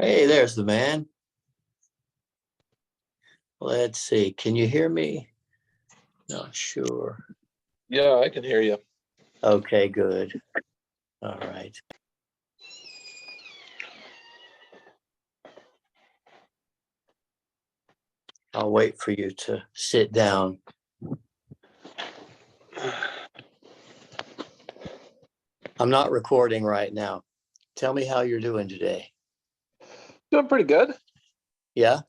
Hey, there's the man. Let's see. Can you hear me? Not sure. Yeah, I can hear you. Okay, good. All right. I'll wait for you to sit down. I'm not recording right now. Tell me how you're doing today. Doing pretty good. Yeah?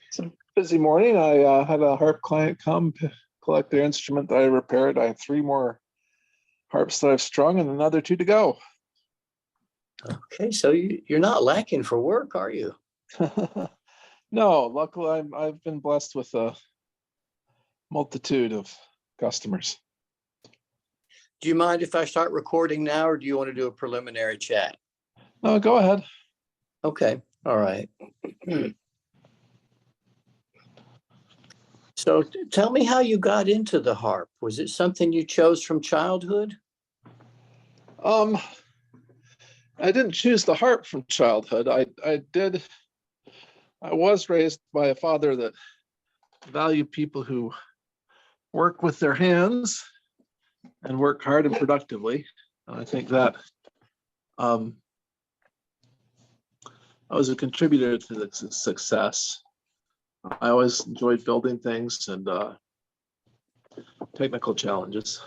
It's a busy morning. I had a harp client come collect their instrument that I repaired. I have 3 more harps that I've strung and another 2 to go. Okay, so you're not lacking for work, are you? No, luckily I've been blessed with a multitude of customers. Do you mind if I start recording now, or do you want to do a preliminary chat? No, go ahead. Okay, all right. So tell me how you got into the harp. Was it something you chose from childhood? I didn't choose the harp from childhood. I was raised by a father that valued people who work with their hands and work hard and productively. And I think that I was a contributor to the success. I always enjoyed building things and technical challenges.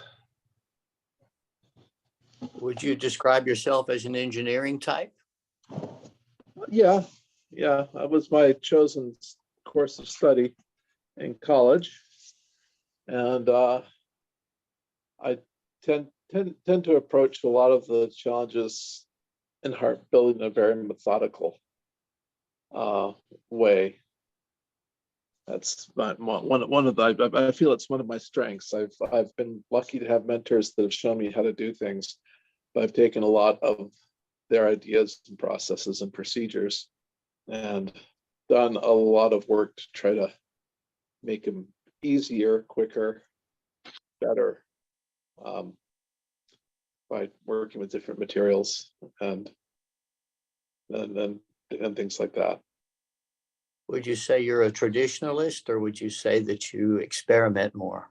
Would you describe yourself as an engineering type? Yeah, that was my chosen course of study in college. And I tend to approach a lot of the challenges in harp building in a very methodical way. That's one of the. I feel it's one of my strengths. I've been lucky to have mentors that have shown me how to do things, but I've taken a lot of their ideas and processes and procedures, and done a lot of work to try to make them easier, quicker, better, by working with different materials and things like that. Would you say you're a traditionalist, or would you say that you experiment more?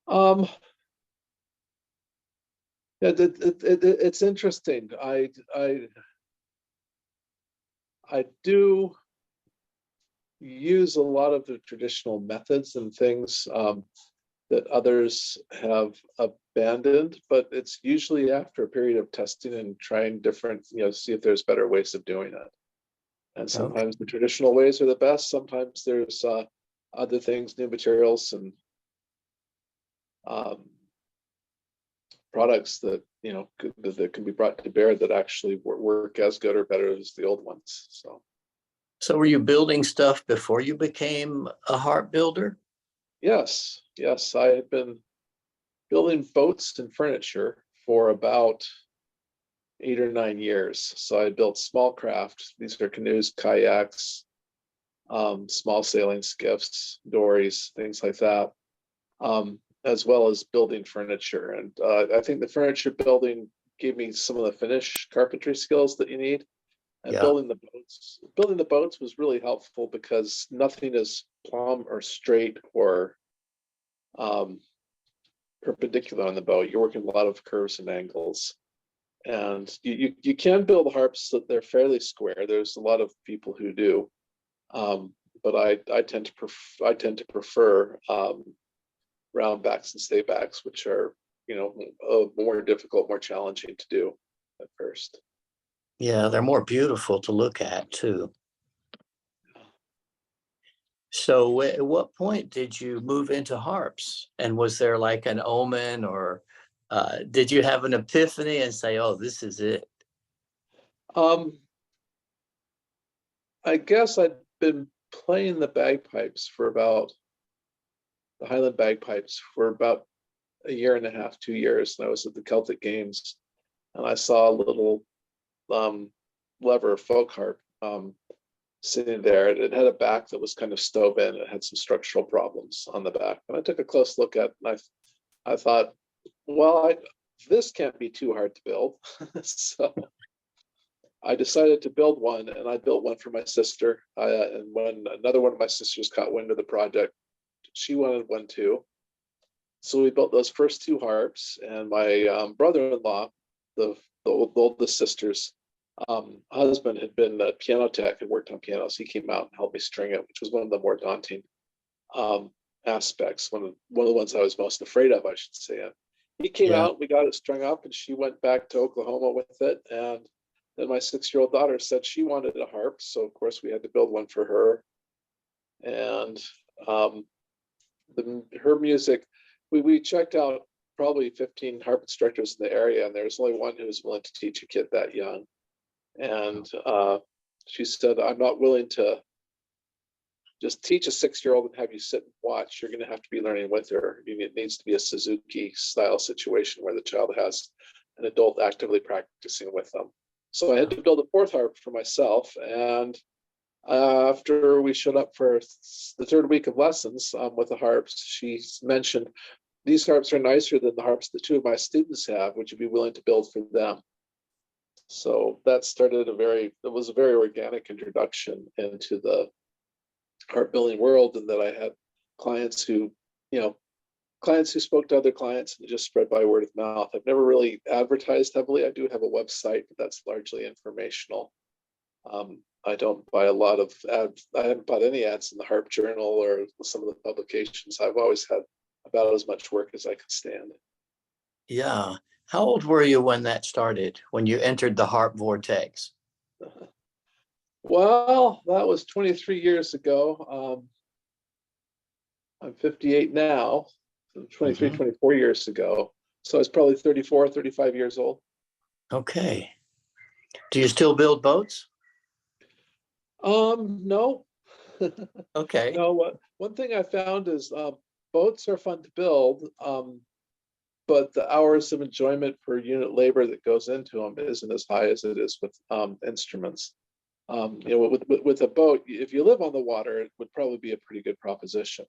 Yeah, it's interesting. I do use a lot of the traditional methods and things that others have abandoned, but it's usually after a period of testing and trying different, see if there's better ways of doing it. And sometimes the traditional ways are the best. Sometimes there's other things, new materials and products that that can be brought to bear that actually work as good or better as the old ones. So were you building stuff before you became a harp builder? Yes. I had been building boats and furniture for about 8 or 9 years. So I built small craft. These are canoes, kayaks, small sailing skiffs, dories, things like that, as well as building furniture. And I think the furniture building gave me some of the finish carpentry skills that you need. And Yeah. building the boats was really helpful because nothing is plumb or straight or perpendicular on the boat. You're working a lot of curves and angles. And you can build harps that they're fairly square. There's a lot of people who do, but I tend to prefer round backs and stay backs, which are more difficult, more challenging to do at first. Yeah, they're more beautiful to look at too. So at what point did you move into harps? And was there like an omen, or did you have an epiphany and say, oh, this is it? I guess I'd been playing the Highland bagpipes for about a year and a half, 2 years. And I was at the Celtic Games and I saw a little lever folk harp sitting there. It had a back that was kind of stove in. It had some structural problems on the back. And I took a close look at it and I thought, well, this can't be too hard to build. So I decided to build one, and I built one for my sister. And when another one of my sisters caught wind of the project, she wanted one too. So we built those first two harps, and my brother-in-law, the oldest sister's husband, had been a piano tech and worked on pianos. He came out and helped me string it, which was one of the more daunting aspects. One of the ones I was most afraid of, I should say. And he came Yeah. out, we got it strung up, and she went back to Oklahoma with it. And then my 6-year-old daughter said she wanted a harp, so of course we had to build one for her. And her music, we checked out probably 15 harp instructors in the area, and there was only one who was willing to teach a kid that young. And she said, I'm not willing to just teach a 6-year-old and have you sit and watch. You're going to have to be learning with her. It needs to be a Suzuki style situation where the child has an adult actively practicing with them. So I had to build a fourth harp for myself. And after we showed up for the third week of lessons with the harps, she mentioned, these harps are nicer than the harps that two of my students have. Would you be willing to build for them? So that started it was a very organic introduction into the harp building world, and that I had clients who spoke to other clients, and it just spread by word of mouth. I've never really advertised heavily. I do have a website, but that's largely informational. I don't buy a lot of ads. I haven't bought any ads in the Harp Journal or some of the publications. I've always had about as much work as I could stand. Yeah. How old were you when that started, when you entered the harp vortex? Well, that was 23 years ago. I'm 58 now, so 23, 24 years ago. So I was probably 34, 35 years old. Okay. Do you still build boats? No. Okay. No, one thing I found is boats are fun to build, but the hours of enjoyment per unit labor that goes into them isn't as high as it is with instruments. With a boat, if you live on the water, it would probably be a pretty good proposition.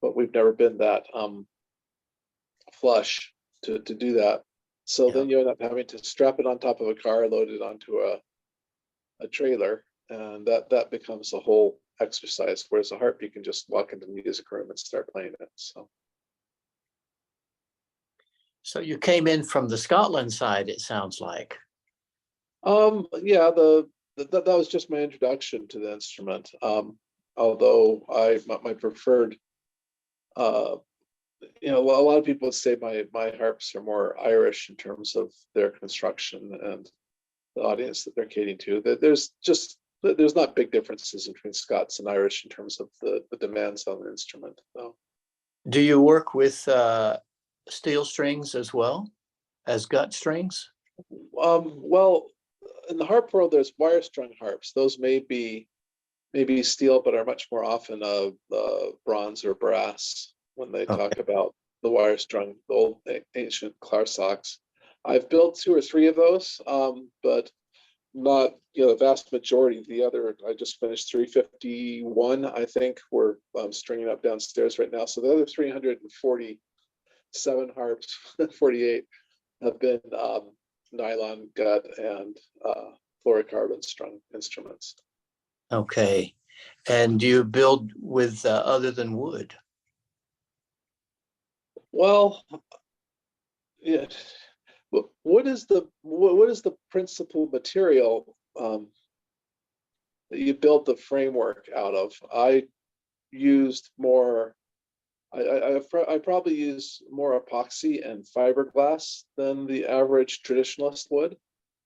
But we've never been that flush to do that. So then you end up having to strap it on top of a car, load it onto a trailer, and that becomes a whole exercise. Whereas a harp, you can just walk into the music room and start playing it. So you came in from the Scotland side, it sounds like. Yeah, that was just my introduction to the instrument. Although my preferred, a lot of people would say my harps are more Irish in terms of their construction and the audience that they're catering to. There's not big differences between Scots and Irish in terms of the demands on the instrument, though. Do you work with steel strings as well as gut strings? Well, in the harp world, there's wire strung harps. Those may be steel, but are much more often bronze or brass when they talk about the wire strung, the old ancient clarsachs. I've built 2 or 3 of those, but not the vast majority. The other, I just finished 351, I think. We're stringing up downstairs right now. So the other 347 harps, 48, have been nylon gut and fluorocarbon strung instruments. Okay. And do you build with other than wood? Well, yeah. What is the principal material that you built the framework out of? I used more. I probably use more epoxy and fiberglass than the average traditionalist would.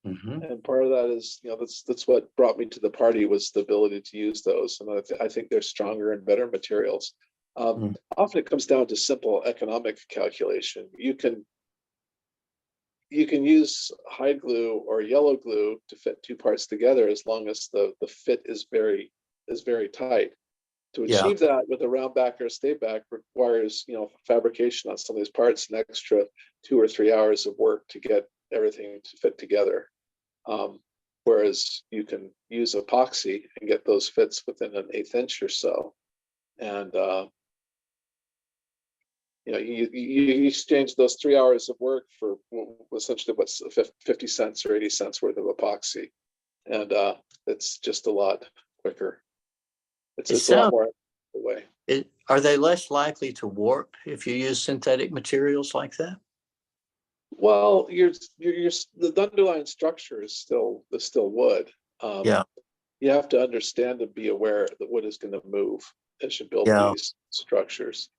And part of that is, that's what brought me to the party, was the ability to use those. And I think they're stronger and better materials. Often it comes down to simple economic calculation. You can use hide glue or yellow glue to fit 2 parts together, as long as the fit is very tight. To achieve that with a round back or a stay back requires, fabrication on some of these parts, an extra 2 or 3 hours of work to get everything to fit together. Whereas you can use epoxy and get those fits within an 1/8 inch or so. And you exchange those 3 hours of work for essentially what's 50 cents or 80 cents worth of epoxy. and it's just a lot quicker. It It's a lot sounds, more way. are they less likely to warp if you use synthetic materials like that? Well, the underlying structure is still wood. Yeah, You have to understand and be aware that wood is going to move as you build yeah, these structures.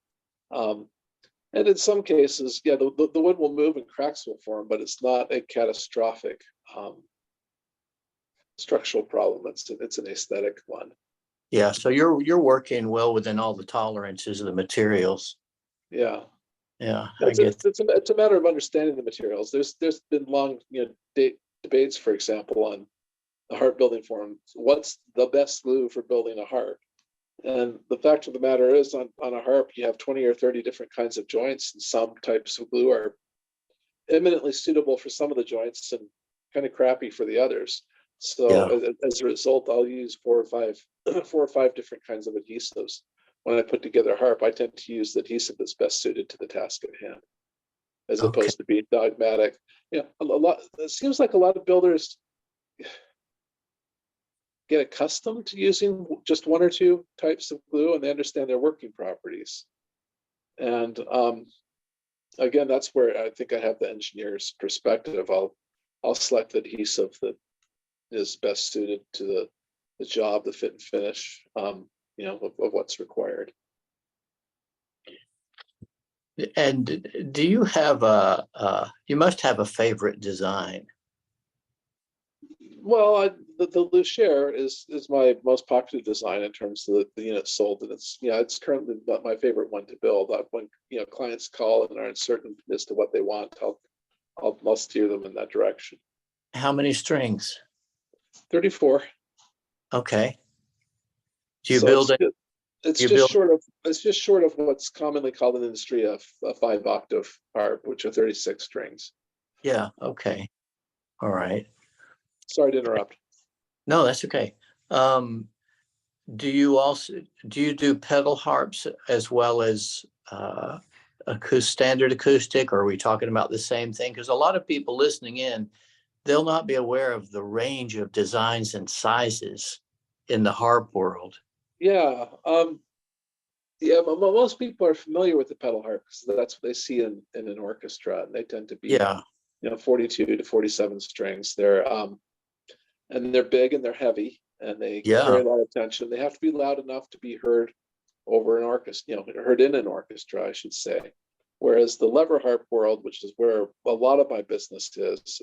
Um, and in some cases, yeah, the wood will move and cracks will form, but it's not a catastrophic structural problem. It's an aesthetic one. yeah. So you're working well within all the tolerances of the materials. Yeah. Yeah, I get. It's a matter of understanding the materials. There's been long debates, for example, on the harp building form. What's the best glue for building a harp? And the fact of the matter is, on a harp, you have 20 or 30 different kinds of joints, and some types of glue are eminently suitable for some of the joints and kind of crappy for the others. So Yeah. as a result, I'll use four or five different kinds of adhesives. When I put together a harp, I tend to use the adhesive that's best suited to the task at hand, as Okay. opposed to being dogmatic. Yeah, a lot. It seems like a lot of builders get accustomed to using just one or two types of glue, and they understand their working properties. And again, that's where I think I have the engineer's perspective. I'll select the adhesive that is best suited to the job, the fit and finish, of what's required. And do you have you must have a favorite design? Well, the Lucier is my most popular design in terms of the units sold, and it's currently my favorite one to build. When clients call and are uncertain as to what they want, I'll steer them in that direction. How many strings? 34. Okay. Do you So build it? it's You just build? short of what's commonly called in the industry a 5-octave harp, which are 36 strings. Yeah. Okay. All right. Sorry to interrupt. No, that's okay. Um, do you do pedal harps as well as standard acoustic, or are we talking about the same thing? Because a lot of people listening in, they'll not be aware of the range of designs and sizes in the harp world. Yeah. Most people are familiar with the pedal harp because that's what they see in an orchestra, and they tend to be, Yeah. 42 to 47 strings. And they're big and they're heavy and they carry Yeah. a lot of tension. They have to be loud enough to be heard over an orchestra, heard in an orchestra, I should say. Whereas the lever harp world, which is where a lot of my business is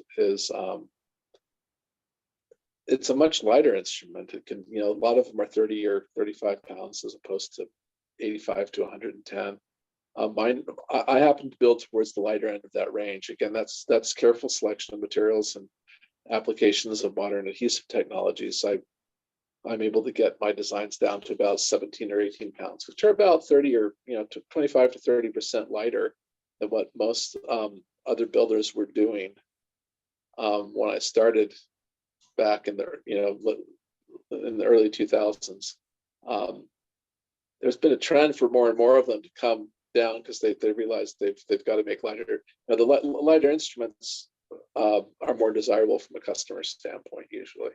it's a much lighter instrument. It can, a lot of them are 30 or 35 pounds as opposed to 85 to 110. I happen to build towards the lighter end of that range. Again, that's careful selection of materials and applications of modern adhesive technologies. I'm able to get my designs down to about 17 or 18 pounds, which are about 30 or 25 to 30% lighter than what most other builders were doing when I started back in the early 2000s. There's been a trend for more and more of them to come down because they realize they've got to make lighter. The lighter instruments are more desirable from a customer standpoint usually.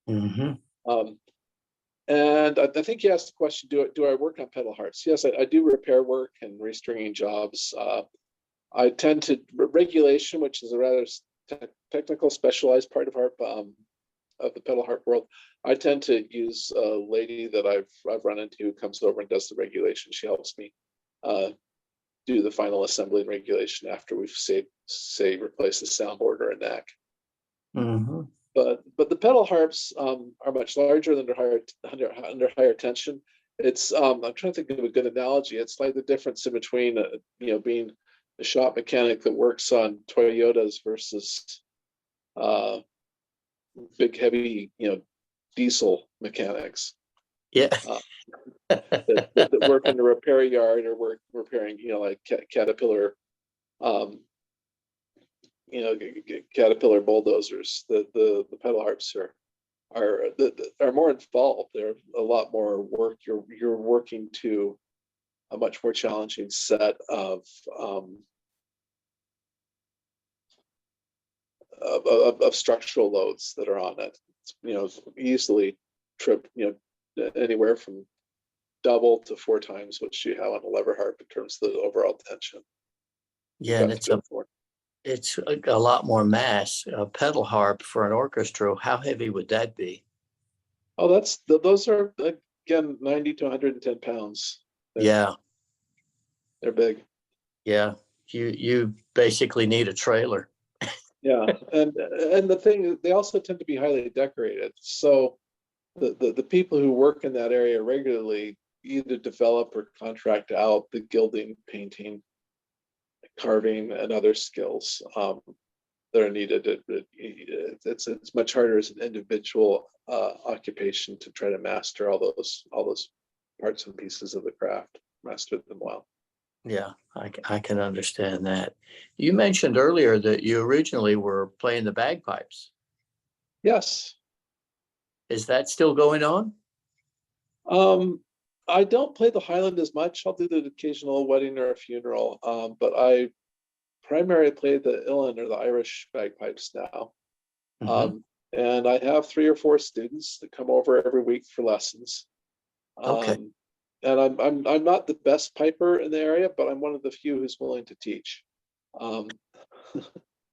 Mm-hmm. And I think you asked the question: Do I work on pedal harps? Yes, I do repair work and restringing jobs. I tend to regulation, which is a rather technical, specialized part of harp of the pedal harp world. I tend to use a lady that I've run into who comes over and does the regulation. She helps me do the final assembly and regulation after we've replace the soundboard or a neck. Mm-hmm. But the pedal harps are much larger than under higher tension. It's I'm trying to think of a good analogy. It's like the difference in between being a shop mechanic that works on Toyotas versus big heavy diesel mechanics. Yeah. That work in the repair yard or work repairing like Caterpillar Caterpillar bulldozers. The pedal harps are more involved. They're a lot more work. You're working to a much more challenging set of structural loads that are on it. easily trip, anywhere from double to 4 times what you have on a lever harp in terms of the overall tension. Yeah, and it's a lot more mass. A pedal harp for an orchestra, how heavy would that be? Oh, those are, again, 90 to 110 pounds. Yeah, They're big. yeah. You basically need a trailer. Yeah, and the thing is, they also tend to be highly decorated. So the people who work in that area regularly either develop or contract out the gilding, painting, carving, and other skills that are needed. It's much harder as an individual occupation to try to master all those parts and pieces of the craft, master them well. Yeah, I can understand that. You mentioned earlier that you originally were playing the bagpipes. Yes. Is that still going on? I don't play the Highland as much. I'll do the occasional wedding or a funeral, but I primarily play the Uilleann or the Irish bagpipes now. Mhm. And I have 3 or 4 students that come over every week for lessons. Okay. And I'm not the best piper in the area, but I'm one of the few who's willing to teach. Um,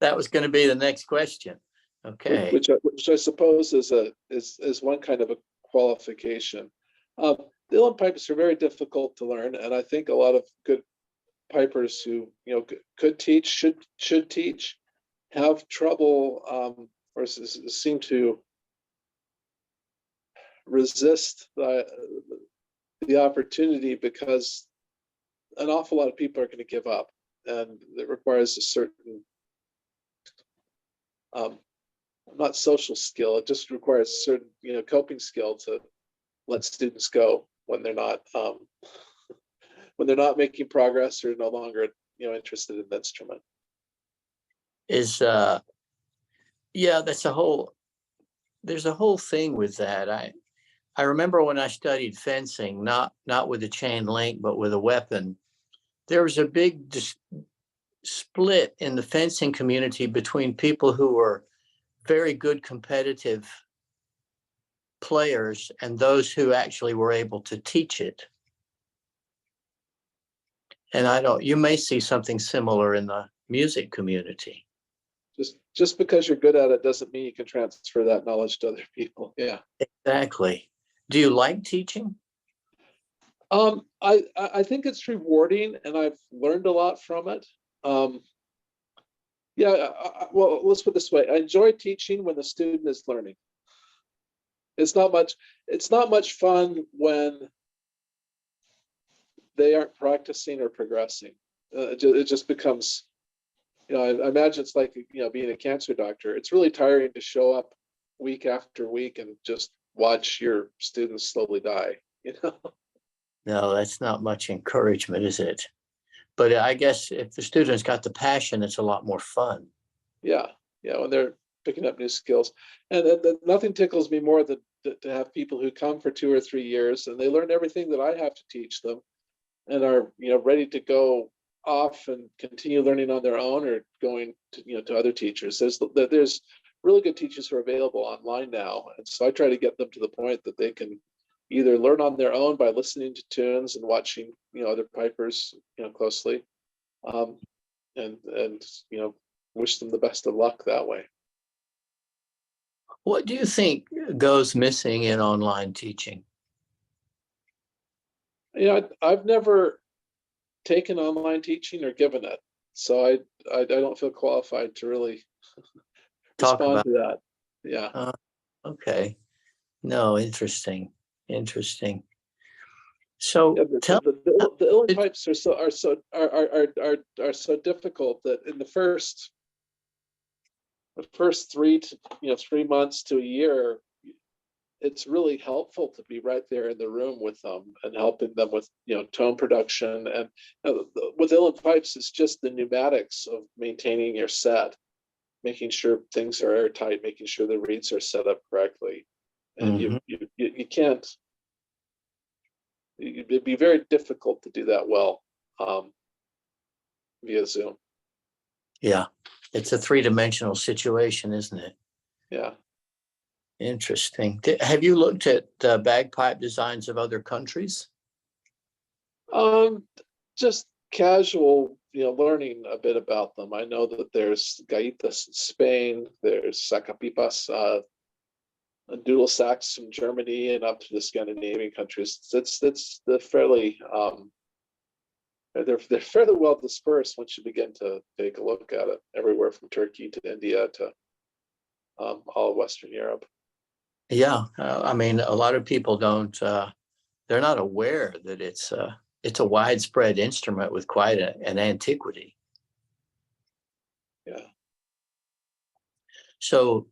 That was going to be the next question. Okay. which I suppose is one kind of a qualification. The Uilleann pipes are very difficult to learn, and I think a lot of good pipers who could teach, should teach, have trouble or seem to resist the opportunity because an awful lot of people are going to give up, and it requires a certain not social skill. It just requires a certain coping skill to let students go when they're not making progress or no longer interested in the instrument. Is yeah, there's a whole thing with that. I remember when I studied fencing, not with a chain link, but with a weapon. There was a big split in the fencing community between people who were very good competitive players and those who actually were able to teach it. And you may see something similar in the music community. Just because you're good at it doesn't mean you can transfer that knowledge to other people. Yeah. Exactly. Do you like teaching? I think it's rewarding, and I've learned a lot from it. Yeah, well, let's put it this way. I enjoy teaching when the student is learning. It's not much fun when they aren't practicing or progressing. It just becomes, I imagine it's like, being a cancer doctor. It's really tiring to show up week after week and just watch your students slowly die, No, that's not much encouragement, is it? But I guess if the student's got the passion, it's a lot more fun. Yeah, when they're picking up new skills. And nothing tickles me more than to have people who come for 2 or 3 years and they learn everything that I have to teach them and are, ready to go off and continue learning on their own or going to, to other teachers. There's really good teachers who are available online now. And so I try to get them to the point that they can either learn on their own by listening to tunes and watching, other pipers, closely, and wish them the best of luck that way. What do you think goes missing in online teaching? I've never taken online teaching or given it, so I don't feel qualified to really respond to that. Yeah. Okay. No, interesting. So tell the Uilleann pipes are so difficult that in the first 3 months to a year, it's really helpful to be right there in the room with them and helping them with tone production. And with Uilleann pipes, it's just the pneumatics of maintaining your set, making sure things are airtight, making sure the reeds are set up correctly. And you can't. It'd be very difficult to do that well via Zoom. Yeah, it's a 3-dimensional situation, isn't it? Yeah. Interesting. Have you looked at bagpipe designs of other countries? Um, just casual, learning a bit about them. I know that there's gaitas in Spain, there's sacapipas, doodle sacks from Germany and up to the Scandinavian countries. It's the fairly they're fairly well dispersed once you begin to take a look at it. Everywhere from Turkey to India to all of Western Europe. Yeah, I mean, a lot of people don't. They're not aware that it's a widespread instrument with quite an antiquity. Yeah. So,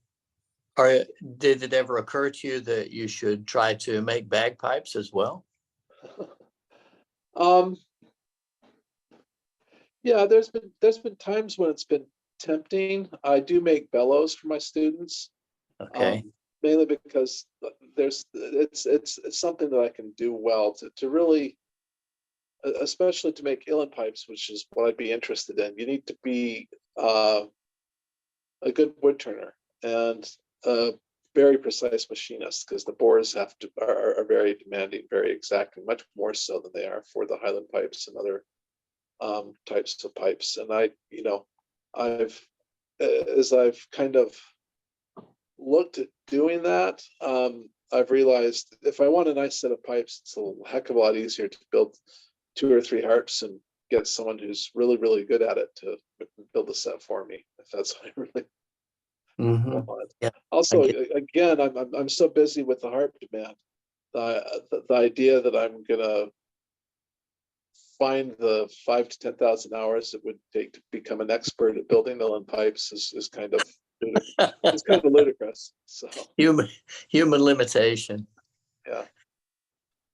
did it ever occur to you that you should try to make bagpipes as well? um, yeah, there's been times when it's been tempting. I do make bellows for my students, Okay. mainly because it's something that I can do well to really, especially to make uilleann pipes, which is what I'd be interested in. You need to be a good wood turner and a very precise machinist, because the bores are very demanding, very exacting, much more so than they are for the Highland pipes and other types of pipes. And I've as I've kind of looked at doing that, I've realized if I want a nice set of pipes, it's a heck of a lot easier to build 2 or 3 harps and get someone who's really, really good at it to build a set for me, if that's what I really want. Yeah, I Also, get. again, I'm so busy with the harp demand. The idea that I'm gonna find the 5 to 10,000 hours it would take to become an expert at building uilleann pipes is kind of it's kind of ludicrous. So human human limitation. yeah,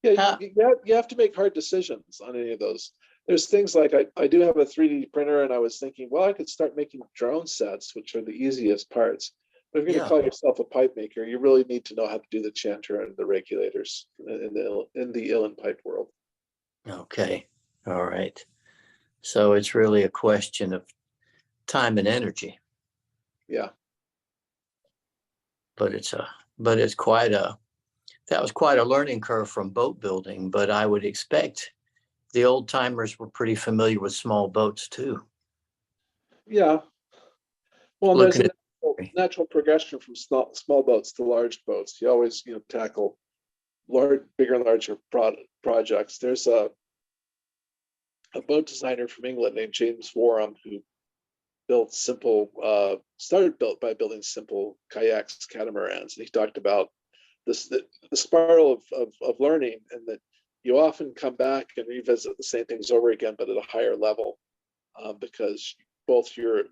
yeah, How, you have to make hard decisions on any of those. There's things like I do have a 3D printer, and I was thinking, well, I could start making drone sets, which are the easiest parts. But if you're going to yeah. call yourself a pipe maker, you really need to know how to do the chanter and the regulators in the uilleann pipe world. Okay. All right. So it's really a question of time and energy, Yeah. but it's quite a that was quite a learning curve from boat building. But I would expect the old timers were pretty familiar with small boats too. Yeah. Well, and there's Looking a at. natural progression from small boats to large boats. You always, tackle bigger and larger projects. There's a boat designer from England named James Warham who started by building simple kayaks, catamarans. And he talked about the spiral of learning, and that you often come back and revisit the same things over again, but at a higher level, because both your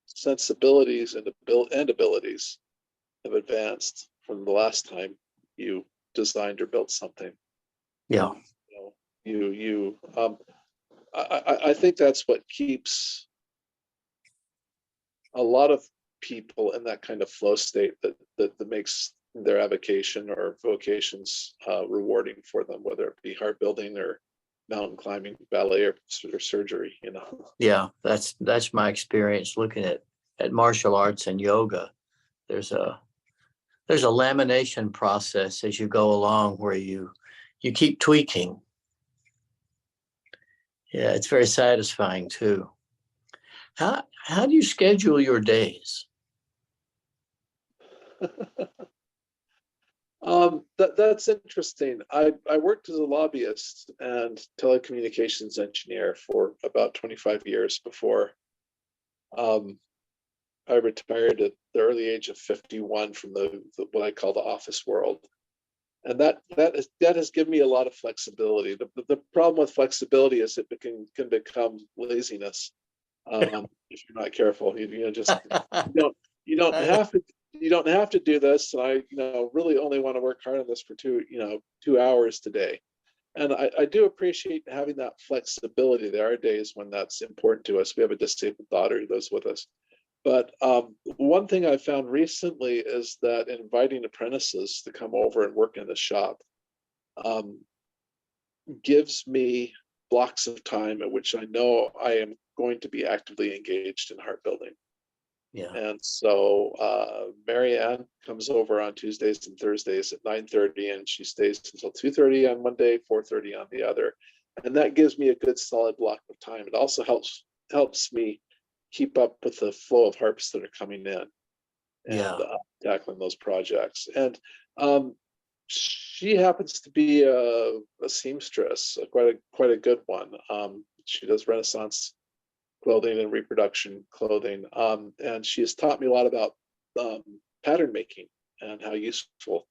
sensibilities and abilities have advanced from the last time you designed or built something. Yeah. And I think that's what keeps a lot of people in that kind of flow state that makes their avocation or vocations rewarding for them, whether it be harp building or mountain climbing, ballet, or surgery. Yeah, that's my experience looking at martial arts and yoga. There's a there's a lamination process as you go along where you keep tweaking. Yeah, it's very satisfying too. How do you schedule your days? That's interesting. I worked as a lobbyist and telecommunications engineer for about 25 years before um, I retired at the early age of 51 from the what I call the office world. And that has given me a lot of flexibility. The problem with flexibility is it can become laziness if you're not careful. Just you don't you don't have to you don't have to do this. And I really only want to work hard on this for 2 hours today. And I do appreciate having that flexibility. There are days when that's important to us. We have a disabled daughter who lives with us. But one thing I found recently is that inviting apprentices to come over and work in the shop um, gives me blocks of time at which I know I am going to be actively engaged in harp building. Yeah. And so Mary Ann comes over on Tuesdays and Thursdays at 9:30, and she stays until 2:30 on one day, 4:30 on the other. And that gives me a good solid block of time. It also helps me keep up with the flow of harps that are coming in and Yeah. tackling those projects. And she happens to be a seamstress, quite a good one. She does Renaissance clothing and reproduction clothing, and she has taught me a lot about pattern making and how useful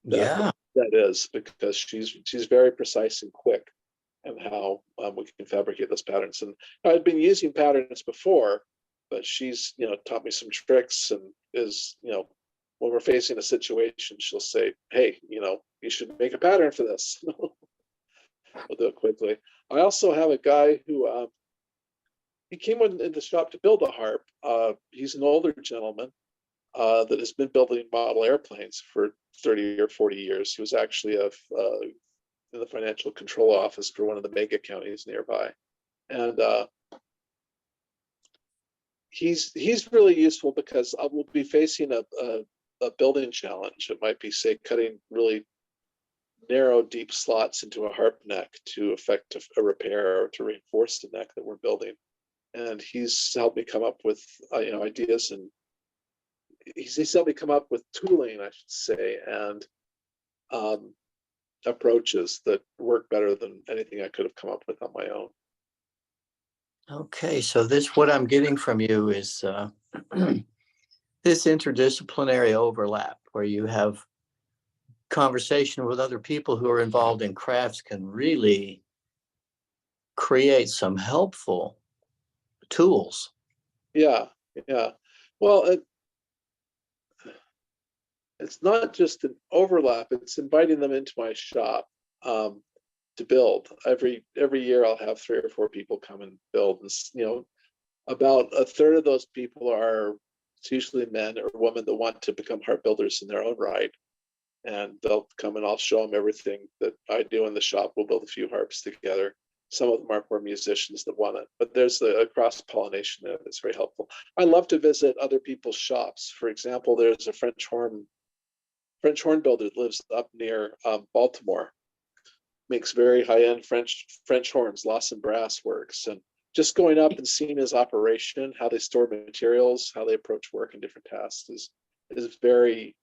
that Yeah. that is, because she's very precise and quick, and how we can fabricate those patterns. And I've been using patterns before, but she's taught me some tricks, and is when we're facing a situation, she'll say, "Hey, you should make a pattern for this." We'll do it quickly. I also have a guy who he came in the shop to build a harp. He's an older gentleman that has been building model airplanes for 30 or 40 years. He was actually in the financial control office for one of the mega counties nearby. And he's really useful, because I will be facing a building challenge. It might be, say, cutting really narrow, deep slots into a harp neck to effect a repair or to reinforce the neck that we're building. And he's helped me come up with ideas, and he's helped me come up with tooling, I should say, and approaches that work better than anything I could have come up with on my own. Okay, so what I'm getting from you is this interdisciplinary overlap, where you have conversation with other people who are involved in crafts, can really create some helpful tools. Yeah. Well, it's not just an overlap, it's inviting them into my shop to build. Every year I'll have 3 or 4 people come and build, and about a third of those people are, it's usually men or women, that want to become harp builders in their own right. And they'll come, and I'll show them everything that I do in the shop. We'll build a few harps together. Some of them are more musicians that want it, but there's a cross-pollination there that's very helpful. I love to visit other people's shops. For example, there's a French horn builder that lives up near Baltimore, makes very high-end French horns, Lawson Brass Works. And just going up and seeing his operation, how they store materials, how they approach work and different tasks is very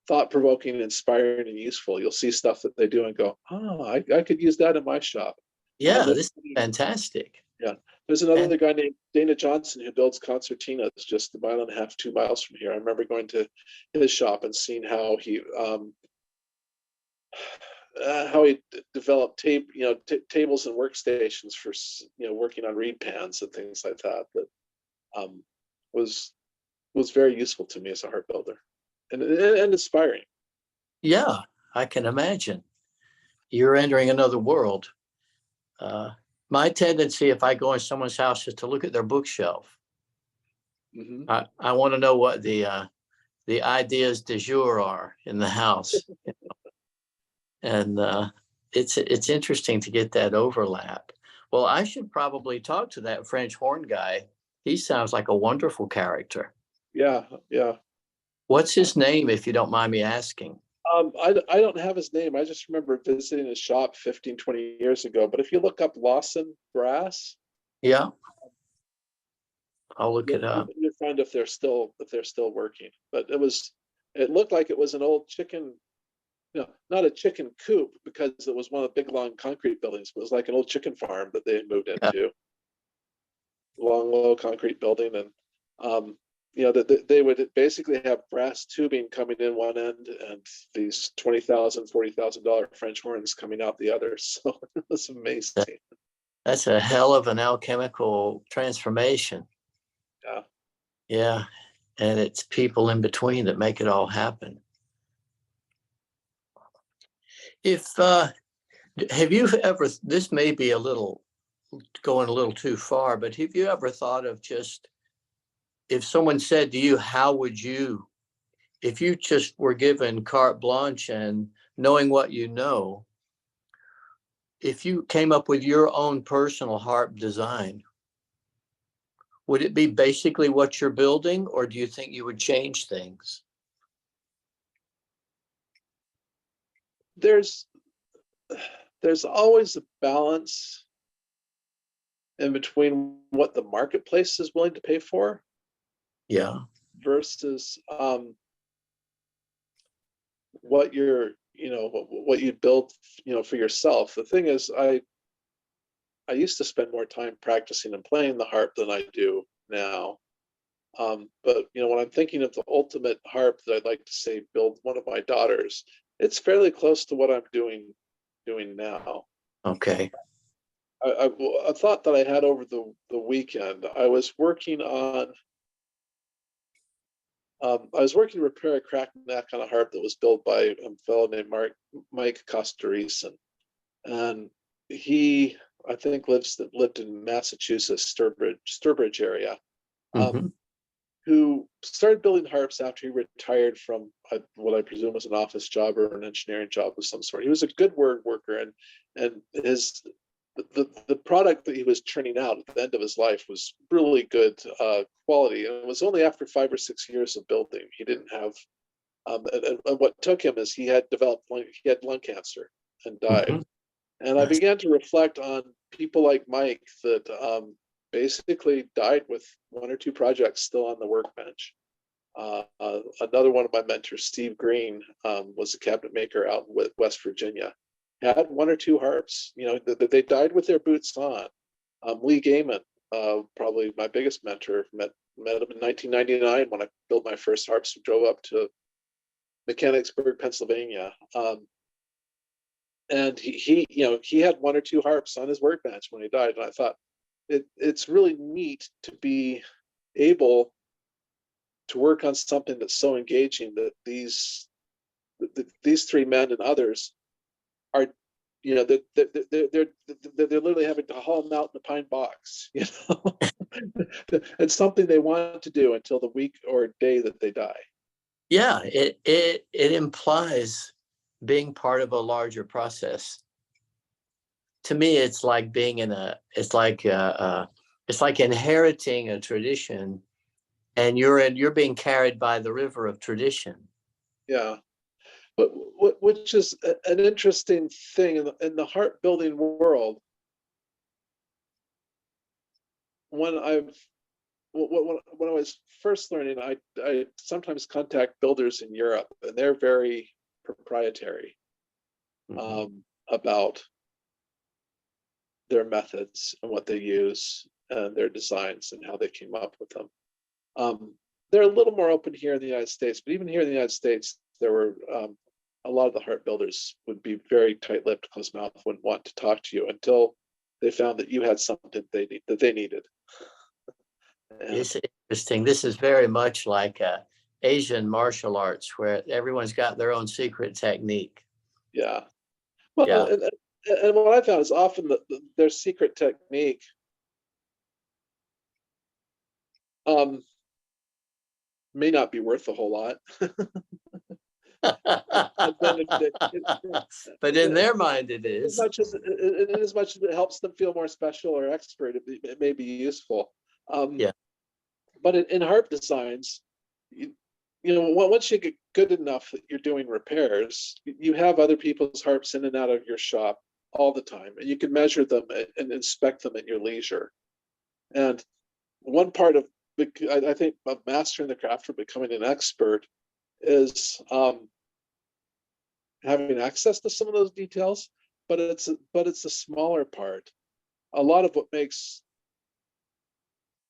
thought-provoking, inspiring, and useful. You'll see stuff that they do and go, "Oh, I could use that in my shop." Yeah, this is fantastic. Yeah, there's another guy named Dana Johnson who builds concertinas just 1.5 miles, 2 miles from here. I remember going to his shop and seeing how he developed tables and workstations for working on reed pans and things like that. That was very useful to me as a harp builder, and inspiring. Yeah, I can imagine. You're entering another world. My tendency, if I go in someone's house, is to look at their bookshelf. Mm-hmm. I want to know what the ideas du jour are in the house, and it's interesting to get that overlap. Well, I should probably talk to that French horn guy. He sounds like a wonderful character. Yeah. What's his name, if you don't mind me asking? I don't have his name. I just remember visiting his shop 15, 20 years ago. But if you look up Lawson Brass, Yeah, I'll look it up. you'll find if they're still working. But it looked like it was an old chicken, not a chicken coop, because it was one of the big long concrete buildings. But it was like an old chicken farm that they had moved into. Long, low concrete building, and they would basically have brass tubing coming in one end and these $20,000, $40,000 French horns coming out the other. So it was amazing. That's a hell of an alchemical transformation. Yeah, and it's people in between that make it all happen. If have you ever, this may be going a little too far, but have you ever thought of just, if someone said to you, how would you, if you just were given carte blanche and knowing what you know, if you came up with your own personal harp design, Would it be basically what you're building, or do you think you would change things? There's always a balance in between what the marketplace is willing to pay for Yeah. versus what you're, what you build, for yourself. The thing is, I used to spend more time practicing and playing the harp than I do now. But when I'm thinking of the ultimate harp that I'd like to say build one of my daughters, it's fairly close to what I'm doing now. Okay. A thought that I had over the weekend. I was working to repair a cracked neck on a harp that was built by a fellow named Mike Costarison, and he, I think, lived in Massachusetts, Sturbridge area. Mm-hmm. Who started building harps after he retired from what I presume was an office job or an engineering job of some sort. He was a good word worker, and the product that he was churning out at the end of his life was really good quality. And it was only after 5 or 6 years of building. He didn't have, and what took him is he had lung cancer and died. Mm-hmm. And I began to reflect on people like Mike that basically died with 1 or 2 projects still on the workbench. Another one of my mentors, Steve Green, was a cabinet maker out in West Virginia. Had 1 or 2 harps. They died with their boots on. Lee Gaiman, probably my biggest mentor, met him in 1999 when I built my first harps. Drove up to Mechanicsburg, Pennsylvania. And he had 1 or 2 harps on his workbench when he died. And I thought, it's really neat to be able to work on something that's so engaging that these 3 men and others are, they're literally having to haul them out in a pine box. It's something they want to do until the week or day that they die. Yeah, it implies being part of a larger process. To me, it's like being it's like inheriting a tradition, and you're being carried by the river of tradition. Yeah, but which is an interesting thing in the harp building world. When I was first learning, I sometimes contact builders in Europe, and they're very proprietary about their methods and what they use and their designs and how they came up with them. They're a little more open here in the United States, but even here in the United States, there were a lot of the harp builders would be very tight-lipped, close-mouthed, wouldn't want to talk to you until they found that you had something that they needed. It's interesting. This is very much like Asian martial arts, where everyone's got their own secret technique. Yeah. Well, yeah. And what I found is often their secret technique may not be worth a whole lot. But in their mind, it is. As much as it helps them feel more special or expert, it may be useful. Yeah. But in harp designs, once you get good enough that you're doing repairs, you have other people's harps in and out of your shop all the time, and you can measure them and inspect them at your leisure. And one part of, I think, of mastering the craft or becoming an expert is having access to some of those details, but it's a smaller part. A lot of what makes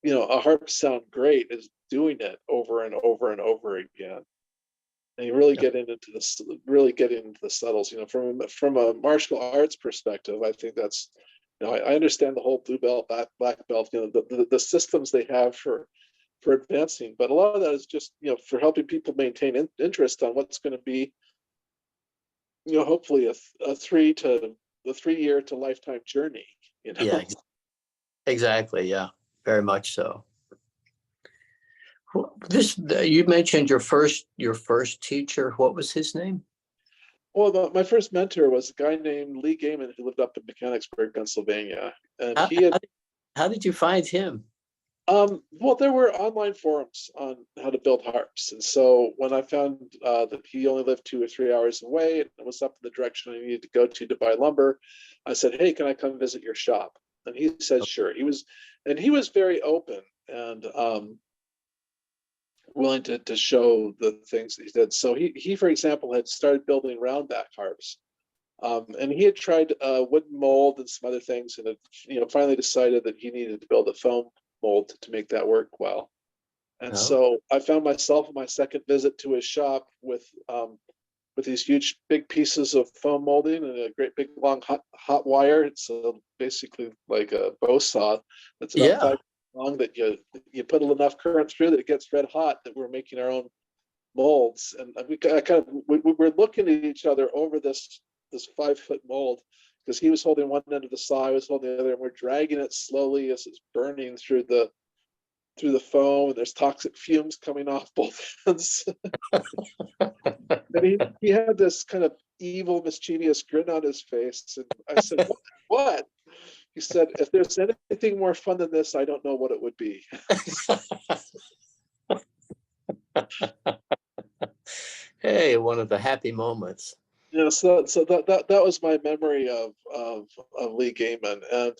a harp sound great is doing it over and over and over again, and you really get into the subtles. From a martial arts perspective, I think that's, I understand the whole blue belt, black belt, the systems they have for advancing, but a lot of that is just for helping people maintain interest on what's going to be hopefully a 3 year to lifetime journey. Yeah, exactly. Yeah, very much so. You mentioned your first teacher. What was his name? Well, my first mentor was a guy named Lee Gaiman, who lived up in Mechanicsburg, Pennsylvania, and How did you find him? Well, there were online forums on how to build harps. And so when I found that he only lived 2 or 3 hours away and it was up in the direction I needed to go to buy lumber, I said, "Hey, can I come visit your shop?" And he said, "Sure." He was very open and willing to show the things that he did. So he, for example, had started building roundback harps. And he had tried wooden mold and some other things, and had, finally decided that he needed to build a foam mold to make that work well. And Oh, so I found myself on my second visit to his shop with these huge big pieces of foam molding and a great big long hot wire. It's basically like a bow saw that's about yeah. 5 long that you put enough current through that it gets red hot. That we're making our own molds, and we're looking at each other over this 5 foot mold because he was holding one end of the saw, I was holding the other, and we're dragging it slowly as it's burning through the foam, and there's toxic fumes coming off both ends. And he had this kind of evil, mischievous grin on his face, and I said, "What?" He said, "If there's anything more fun than this, I don't know what it would be." Hey, one of the happy moments. So that was my memory of Lee Gaiman. And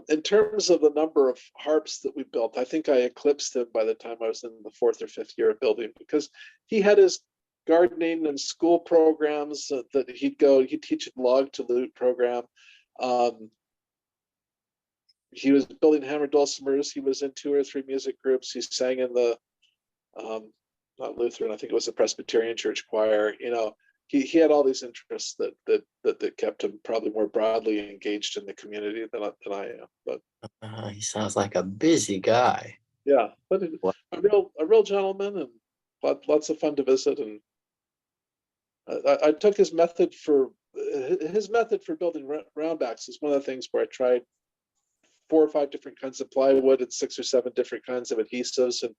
in terms of the number of harps that we built, I think I eclipsed him by the time I was in the 4th or 5th year of building, because he had his gardening and school programs that he'd teach a log to lute program. Um, he was building hammer dulcimers. He was in 2 or 3 music groups. He sang in the um, not Lutheran, I think it was the Presbyterian church choir. He had all these interests that kept him probably more broadly engaged in the community than I am. But He sounds like a busy guy. yeah, but Well, a real gentleman, and lots of fun to visit. And I took his method for building roundbacks is one of the things where I tried 4 or 5 different kinds of plywood and 6 or 7 different kinds of adhesives, and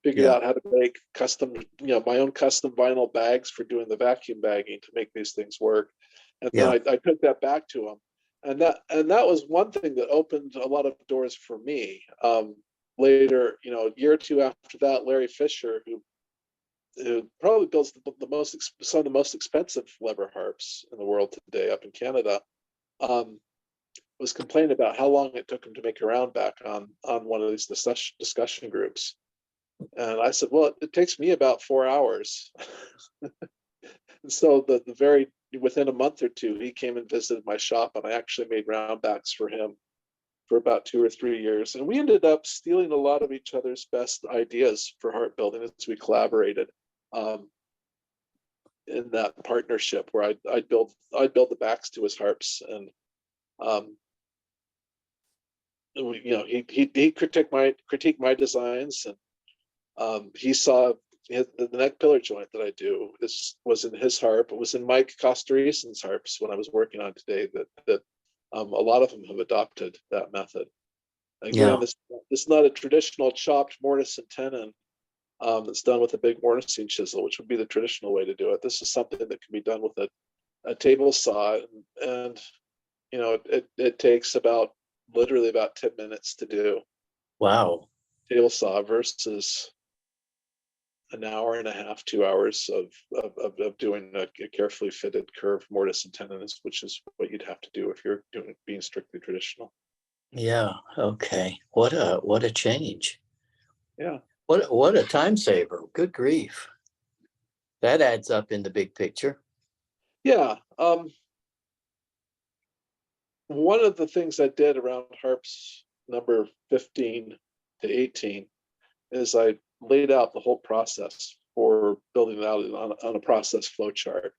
figured yeah, out how to make custom, my own custom vinyl bags for doing the vacuum bagging to make these things work. And then yeah, I took that back to him, and that was one thing that opened a lot of doors for me. Later, a year or two after that, Larry Fisher, who probably builds some of the most expensive lever harps in the world today, up in Canada, um, was complaining about how long it took him to make a round back on one of these discussion groups. And I said, "Well, it takes me about 4 hours." And so the very within a month or two, he came and visited my shop, and I actually made roundbacks for him for about 2 or 3 years. And we ended up stealing a lot of each other's best ideas for harp building as we collaborated um, in that partnership, where I'd build the backs to his harps, and um, he critiqued my designs, and he saw the neck pillar joint that I do was in his harp. It was in Mike Costerison's harps when I was working on today. That a lot of them have adopted that method. yeah, Again, this is not a traditional chopped mortise and tenon that's done with a big mortising chisel, which would be the traditional way to do it. This is something that can be done with a table saw, and it takes literally about 10 minutes to do wow, table saw versus an hour and a half, 2 hours of doing a carefully fitted curved mortise and tenon, which is what you'd have to do if you're being strictly traditional. yeah, okay. What a change. Yeah, What a time saver. Good grief. That adds up in the big picture. yeah. One of the things I did around harps number 15 to 18 is I laid out the whole process for building it out on a process flow chart,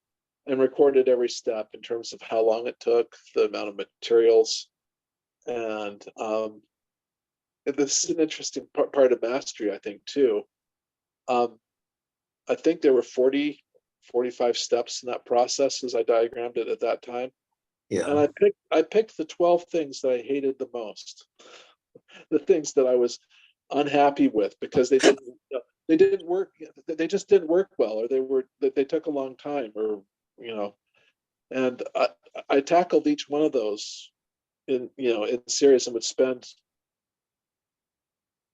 and recorded every step in terms of how long it took, the amount of materials, and this is an interesting part of mastery, I think, too. Um, I think there were 45 steps in that process as I diagrammed it at that time. And Yeah, I picked the 12 things that I hated the most, the things that I was unhappy with because they didn't work, they just didn't work well, or they took a long time, or you know, and I tackled each one of those in series, and would spend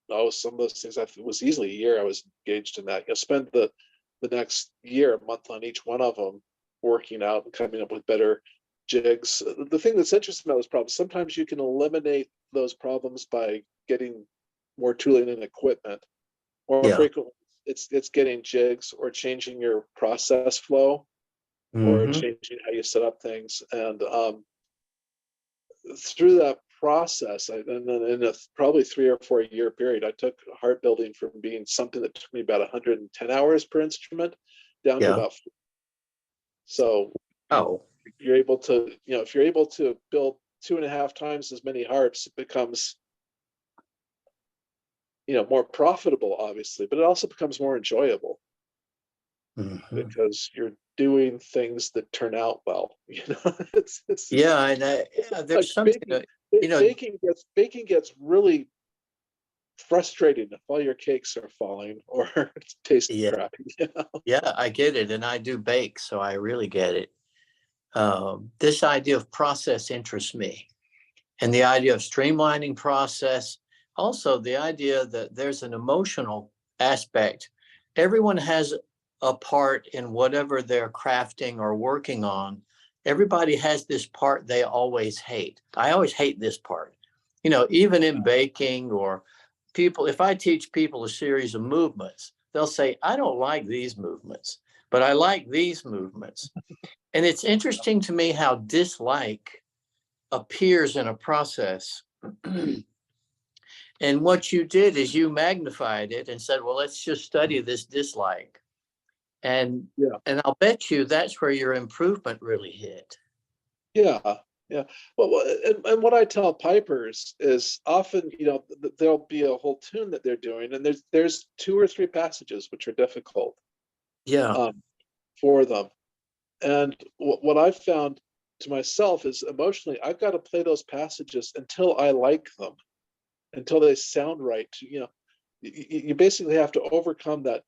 know, some of those things, it was easily a year I was engaged in that. Spend the next year, a month on each one of them, working out and coming up with better jigs. The thing that's interesting about those problems, sometimes you can eliminate those problems by getting more tooling and equipment. More Yeah. frequently, it's getting jigs or changing your process flow or Hmm. changing how you set up things. And through that process, and then in a probably 3 or 4 year period, I took harp building from being something that took me about 110 hours per instrument down to Yeah. about. So Oh, you're able to, if you're able to build 2.5 times as many harps, it becomes, more profitable, obviously, but it also becomes more enjoyable mhm. because you're doing things that turn out well. It's Yeah. And like there's something baking. that, you know, Baking gets really frustrating if all your cakes are falling or it's tasting yeah, crappy. yeah, I get it. And I do bake, so I really get it. This idea of process interests me, and the idea of streamlining process. Also, the idea that there's an emotional aspect. Everyone has a part in whatever they're crafting or working on. Everybody has this part they always hate. I always hate this part. Even in baking or people, if I teach people a series of movements, they'll say, I don't like these movements, but I like these movements. And it's interesting to me how dislike appears in a process. And what you did is you magnified it and said, well, let's just study this dislike. And Yeah, and I'll bet you that's where your improvement really hit. yeah, yeah. Well, and what I tell pipers is often, there'll be a whole tune that they're doing, and there's 2 or 3 passages which are difficult Yeah. um, for them. And what I've found to myself is emotionally, I've got to play those passages until I like them, until they sound right. You basically have to overcome that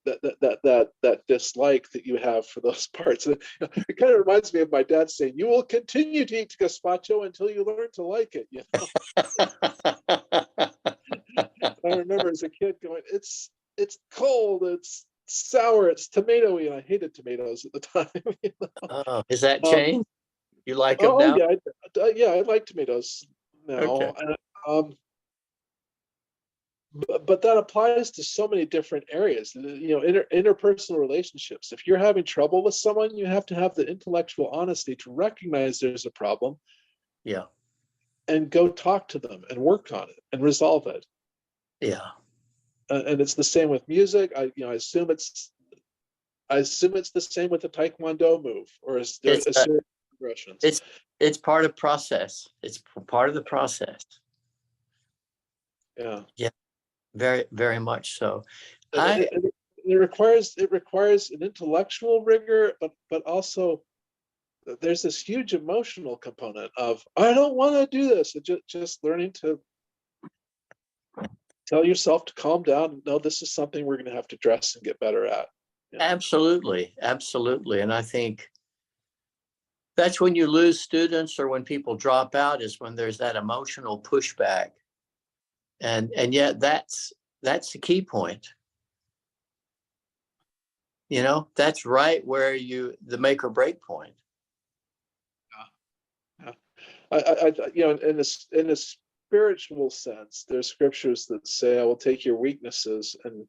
dislike that you have for those parts. And, it kind of reminds me of my dad saying, "You will continue to eat gazpacho until you learn to like it." I remember as a kid going, "It's cold, it's sour, it's tomatoey," and I hated tomatoes at the time. Oh, has that Um, changed? You like them oh now? yeah, I like tomatoes Okay. now. And, but that applies to so many different areas. Interpersonal relationships. If you're having trouble with someone, you have to have the intellectual honesty to recognize there's a problem Yeah. and go talk to them and work on it and resolve it. Yeah. And it's the same with music. I assume it's the same with the Taekwondo move or a It's series of progressions. it's it's part of process. It's part of the process. Yeah. Yeah, very, very much so. And I it requires an intellectual rigor, but also there's this huge emotional component of I don't want to do this. Just learning to tell yourself to calm down and know this is something we're going to have to address and get better at. Yeah. Absolutely, absolutely. And I think that's when you lose students or when people drop out is when there's that emotional pushback. And yet that's the key point. That's right where the make or break point. Yeah. In a spiritual sense, there's scriptures that say, "I will take your weaknesses and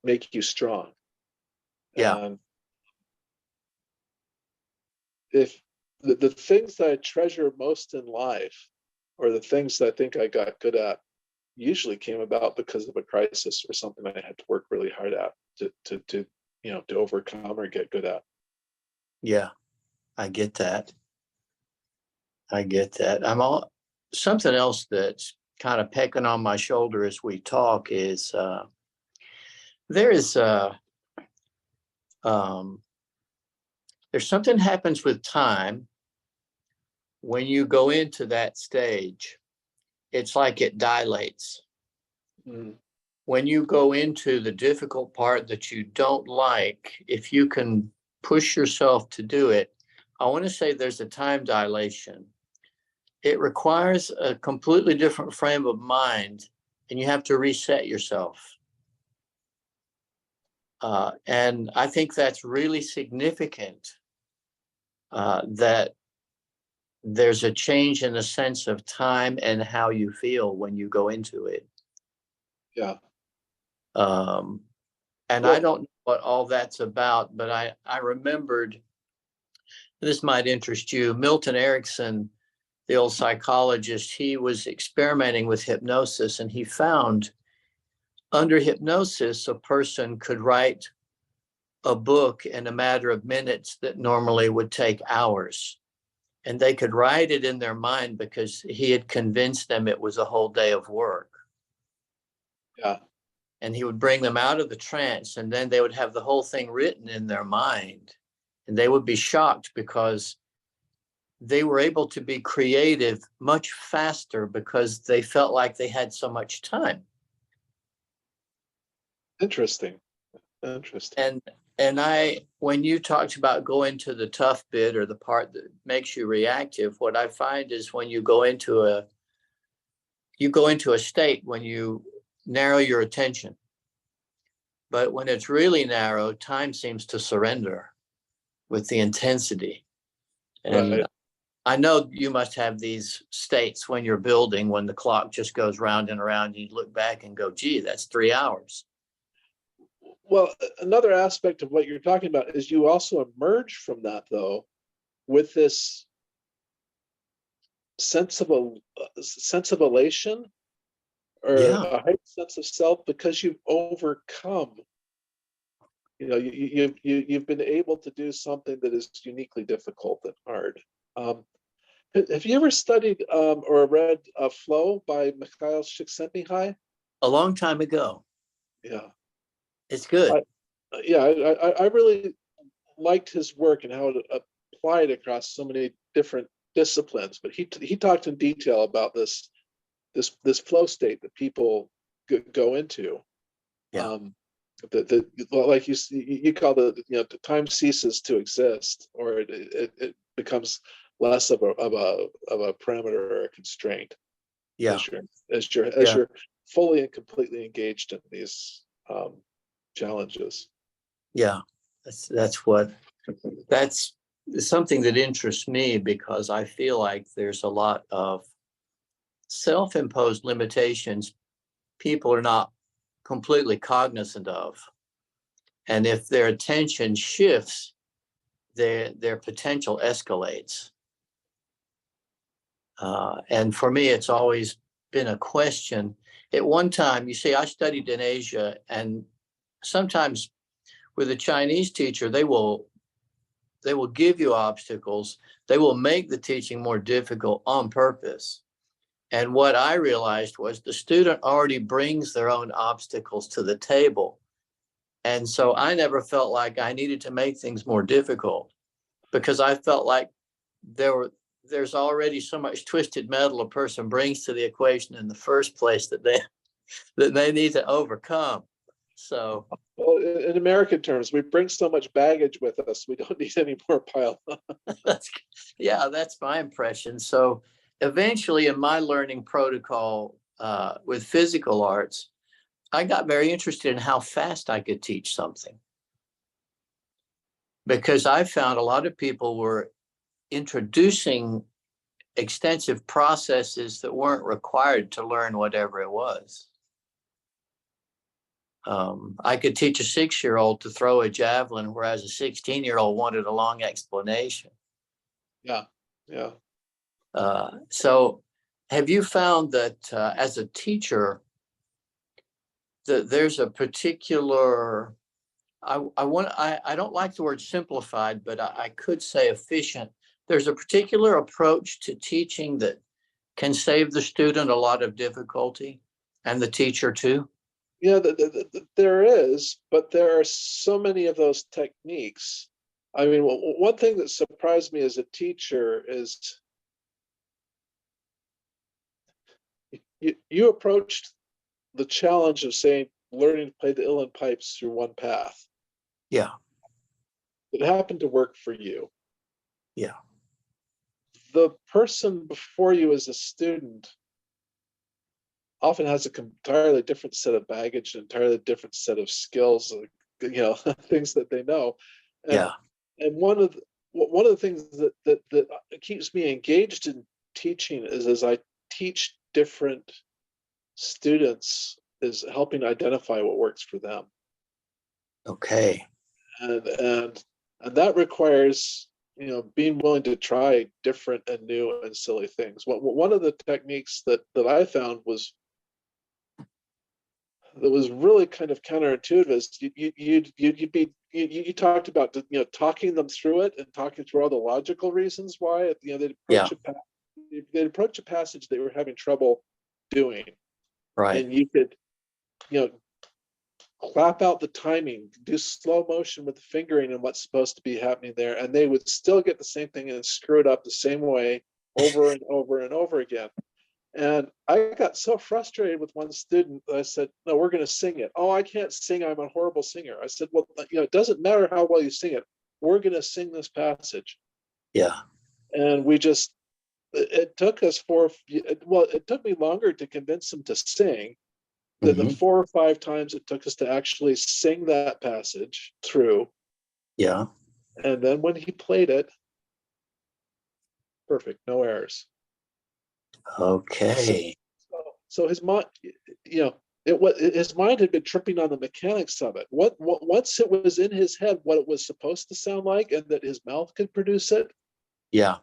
make you strong." Yeah. And if the things that I treasure most in life, or the things that I think I got good at, usually came about because of a crisis or something I had to work really hard at to overcome or get good at. Yeah. I get that. I get that. Something else that's kind of pecking on my shoulder as we talk is there is um, there's something happens with time when you go into that stage. It's like it dilates. Mm. When you go into the difficult part that you don't like, if you can push yourself to do it, I want to say there's a time dilation. It requires a completely different frame of mind and you have to reset yourself. And I think that's really significant, that there's a change in the sense of time and how you feel when you go into it. Yeah. And I don't know what all that's about, but I remembered, this might interest you, Milton Erickson, the old psychologist, he was experimenting with hypnosis, and he found under hypnosis, a person could write a book in a matter of minutes that normally would take hours. And they could write it in their mind because he had convinced them it was a whole day of work. Yeah. And he would bring them out of the trance, and then they would have the whole thing written in their mind. And they would be shocked because they were able to be creative much faster because they felt like they had so much time. Interesting. And when you talked about going to the tough bit or the part that makes you reactive, what I find is when you go into a state when you narrow your attention. But when it's really narrow, time seems to surrender with the intensity. And Right. I know you must have these states when you're building, when the clock just goes round and around, you look back and go, gee, that's 3 hours. Well, another aspect of what you're talking about is you also emerge from that, though, with this sense of elation, or Yeah. a heightened sense of self, because you've overcome. You've been able to do something that is uniquely difficult and hard. Have you ever studied or read Flow by Mikhail Csikszentmihalyi? A long time ago. Yeah. It's good. I really liked his work and how it applied across so many different disciplines. But he talked in detail about this flow state that people go into. Yeah. Like you call the time ceases to exist, or it becomes less of a parameter or a constraint. Yeah. As you're fully and completely engaged in these challenges. Yeah. That's something that interests me, because I feel like there's a lot of self-imposed limitations people are not completely cognizant of. And if their attention shifts, their potential escalates. And for me, it's always been a question. At one time, you see, I studied in Asia, and sometimes with a Chinese teacher, they will give you obstacles. They will make the teaching more difficult on purpose. And what I realized was the student already brings their own obstacles to the table. And so I never felt like I needed to make things more difficult, because I felt like there's already so much twisted metal a person brings to the equation in the first place that they need to overcome. So, well, in American terms, we bring so much baggage with us, we don't need any more pile on. that's my impression. So eventually in my learning protocol with physical arts, I got very interested in how fast I could teach something, because I found a lot of people were introducing extensive processes that weren't required to learn whatever it was. I could teach a 6-year-old to throw a javelin, whereas a 16-year-old wanted a long explanation. Yeah. So have you found that as a teacher, that there's a particular, I don't like the word simplified, but I could say efficient. There's a particular approach to teaching that can save the student a lot of difficulty, and the teacher too? Yeah, there is, but there are so many of those techniques. I mean, one thing that surprised me as a teacher is you approached the challenge of saying learning to play the uilleann pipes through one path. Yeah. It happened to work for you. Yeah. The person before you as a student often has an entirely different set of baggage, an entirely different set of skills, things that they know. And Yeah. and one of the things that keeps me engaged in teaching is as I teach different students is helping identify what works for them. Okay. And that requires being willing to try different and new and silly things. One of the techniques that I found was that was really kind of counterintuitive is you talked about talking them through it and talking through all the logical reasons why Yeah. they'd approach a passage they were having trouble doing, Right. and you could clap out the timing, do slow motion with the fingering and what's supposed to be happening there, and they would still get the same thing and screw it up the same way over and over and over again. And I got so frustrated with one student that I said, "No, we're going to sing it." "Oh, I can't sing. I'm a horrible singer." I said, "Well, it doesn't matter how well you sing it. We're going to sing this passage." Yeah. And it took us it took me longer to convince him to sing than the Hmm. 4 or 5 times it took us to actually sing that passage through. Yeah. And then when he played it, perfect, no errors. Okay. So his mind, his mind had been tripping on the mechanics of it. Once it was in his head what it was supposed to sound like, and that his mouth could produce it, Yeah.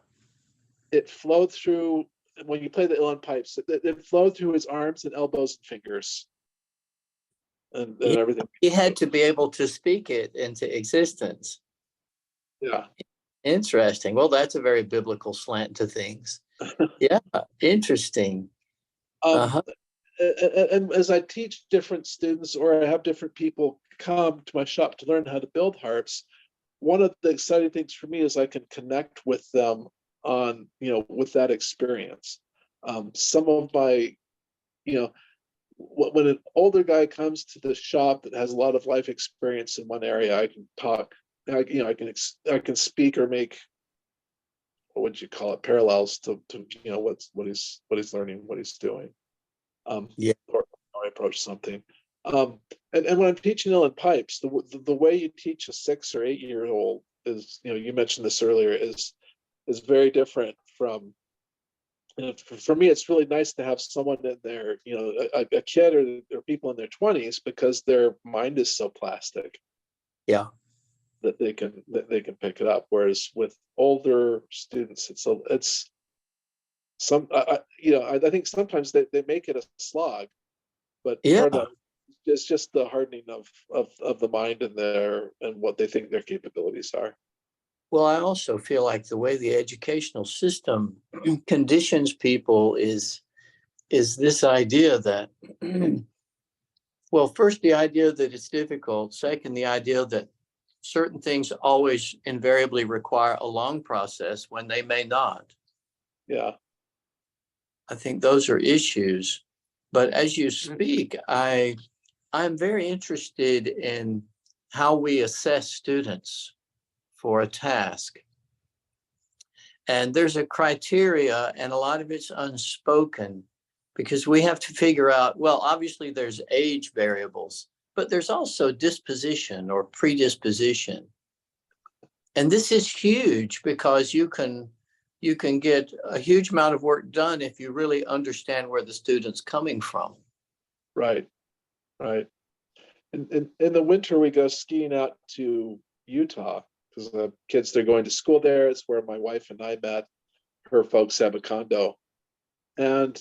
it flowed through. When you play the uilleann pipes, it flowed through his arms and elbows and fingers, and Yeah. everything. He had to be able to speak it into existence. Yeah. Interesting. Well, that's a very biblical slant to things. Yeah. Interesting. Um, Uh-huh. and as I teach different students, or I have different people come to my shop to learn how to build harps, one of the exciting things for me is I can connect with them on, with that experience. Some of my, when an older guy comes to the shop that has a lot of life experience in one area, I can talk, I can speak or make, what would you call it, parallels to what he's learning, what he's doing. Yeah. Or how I approach something. And when I'm teaching uilleann pipes, the way you teach a 6 or 8 year old is, you mentioned this earlier, is very different from. For me, it's really nice to have someone in there, a kid or people in their 20s, because their mind is so plastic Yeah. that they can pick it up. Whereas with older students, it's some I think sometimes they make it a slog, but Yeah. part of that is just the hardening of the mind and what they think their capabilities are. Well, I also feel like the way the educational system conditions people is this idea that, well, first, the idea that it's difficult. Second, the idea that certain things always invariably require a long process when they may not. Yeah. I think those are issues. But as you speak, I'm very interested in how we assess students for a task. And there's a criteria, and a lot of it's unspoken, because we have to figure out, well, obviously there's age variables, but there's also disposition or predisposition. And this is huge because you can get a huge amount of work done if you really understand where the student's coming from. Right. Right. In the winter, we go skiing out to Utah because the kids, they're going to school there. It's where my wife and I met. Her folks have a condo, and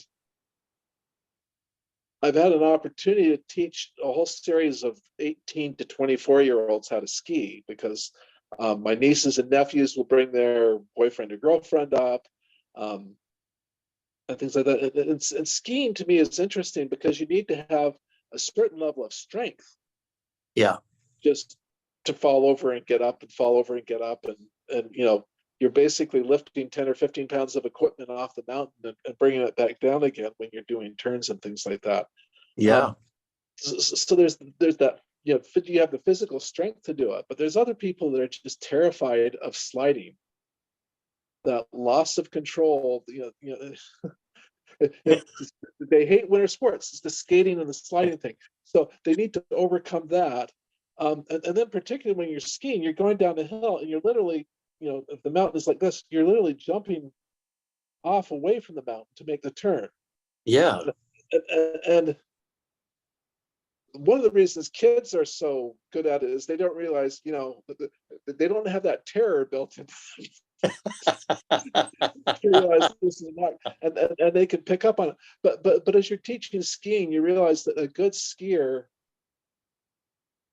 I've had an opportunity to teach a whole series of 18 to 24-year-olds how to ski, because my nieces and nephews will bring their boyfriend or girlfriend up, um, and things like that. And skiing to me is interesting because you need to have a certain level of strength Yeah. just to fall over and get up and fall over and get up. And you're basically lifting 10 or 15 pounds of equipment off the mountain and bringing it back down again when you're doing turns and things like that. Yeah. So there's that, you have the physical strength to do it, but there's other people that are just terrified of sliding. That loss of control, They hate winter sports. It's the skating and the sliding thing. So they need to overcome that. And then particularly when you're skiing, you're going down the hill and you're literally, if the mountain is like this, you're literally jumping off away from the mountain to make the turn. Yeah. And one of the reasons kids are so good at it is they don't realize, they don't have that terror built in. Realize this is not, and they can pick up on it. But as you're teaching skiing, you realize that a good skier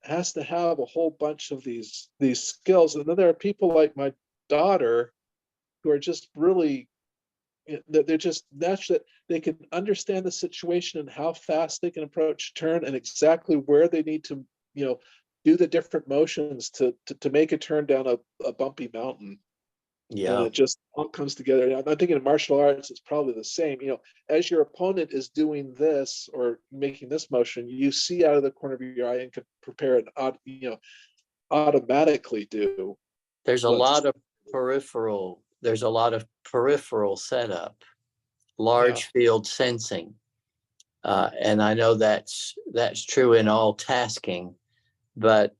has to have a whole bunch of these skills. And then there are people like my daughter who are just really, they're just naturally, they can understand the situation and how fast they can approach turn and exactly where they need to, do the different motions to make a turn down a bumpy mountain. Yeah. And it just all comes together. I'm thinking in martial arts, it's probably the same. As your opponent is doing this or making this motion, you see out of the corner of your eye and can prepare and automatically do. There's a lot of peripheral setup, large field sensing. And I know that's true in all tasking, but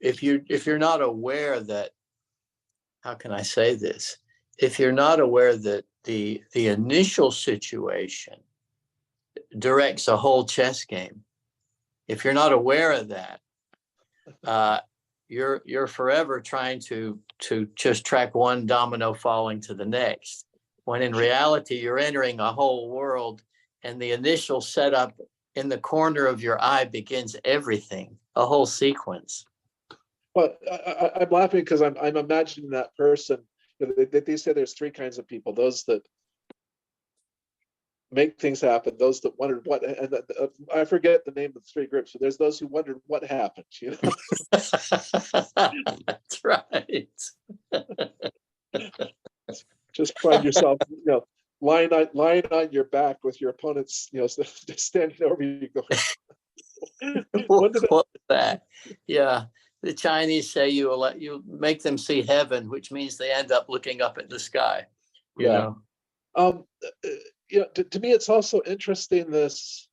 if you're not aware that, how can I say this? If you're not aware that the initial situation directs a whole chess game, if you're not aware of that, you're forever trying to just track one domino falling to the next, when in reality you're entering a whole world, and the initial setup in the corner of your eye begins everything, a whole sequence. Well, I'm laughing because I'm imagining that person. They say there's three kinds of people: those that make things happen, those that wondered what, and I forget the name of the three groups. So there's those who wondered what happened. That's right. Just find yourself, lying on your back with your opponents, standing over you, going, what was that? Yeah. The Chinese say you make them see heaven, which means they end up looking up at the sky. To me, it's also interesting, this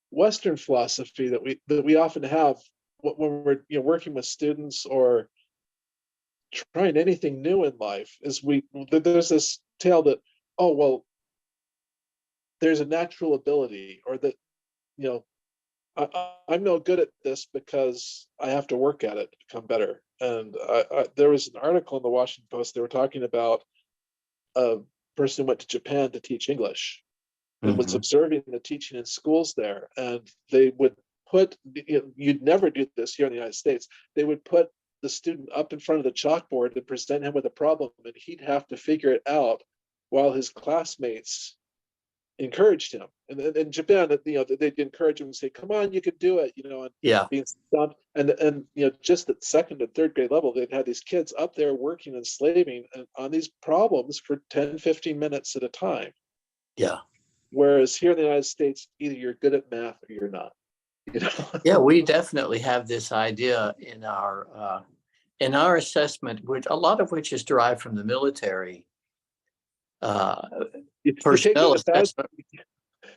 Western philosophy that we often have when we're working with students or trying anything new in life. Is there's this tale that, oh well, there's a natural ability, or that I'm no good at this because I have to work at it to become better. And there was an article in the Washington Post. They were talking about a person who went to Japan to teach English and was observing the teaching in schools there. And they would put, you'd never do this here in the United States. They would put the student up in front of the chalkboard and present him with a problem, and he'd have to figure it out while his classmates encouraged him. And in Japan, they'd encourage him and say, "Come on, you could do it," and being stumped. And just at second and third grade level, they'd had these kids up there working and slaving on these problems for 10, 15 minutes at a time. Yeah. Whereas here in the United States, either you're good at math or you're not. Yeah, we definitely have this idea in our assessment, which a lot of which is derived from the military. Personnel assessment.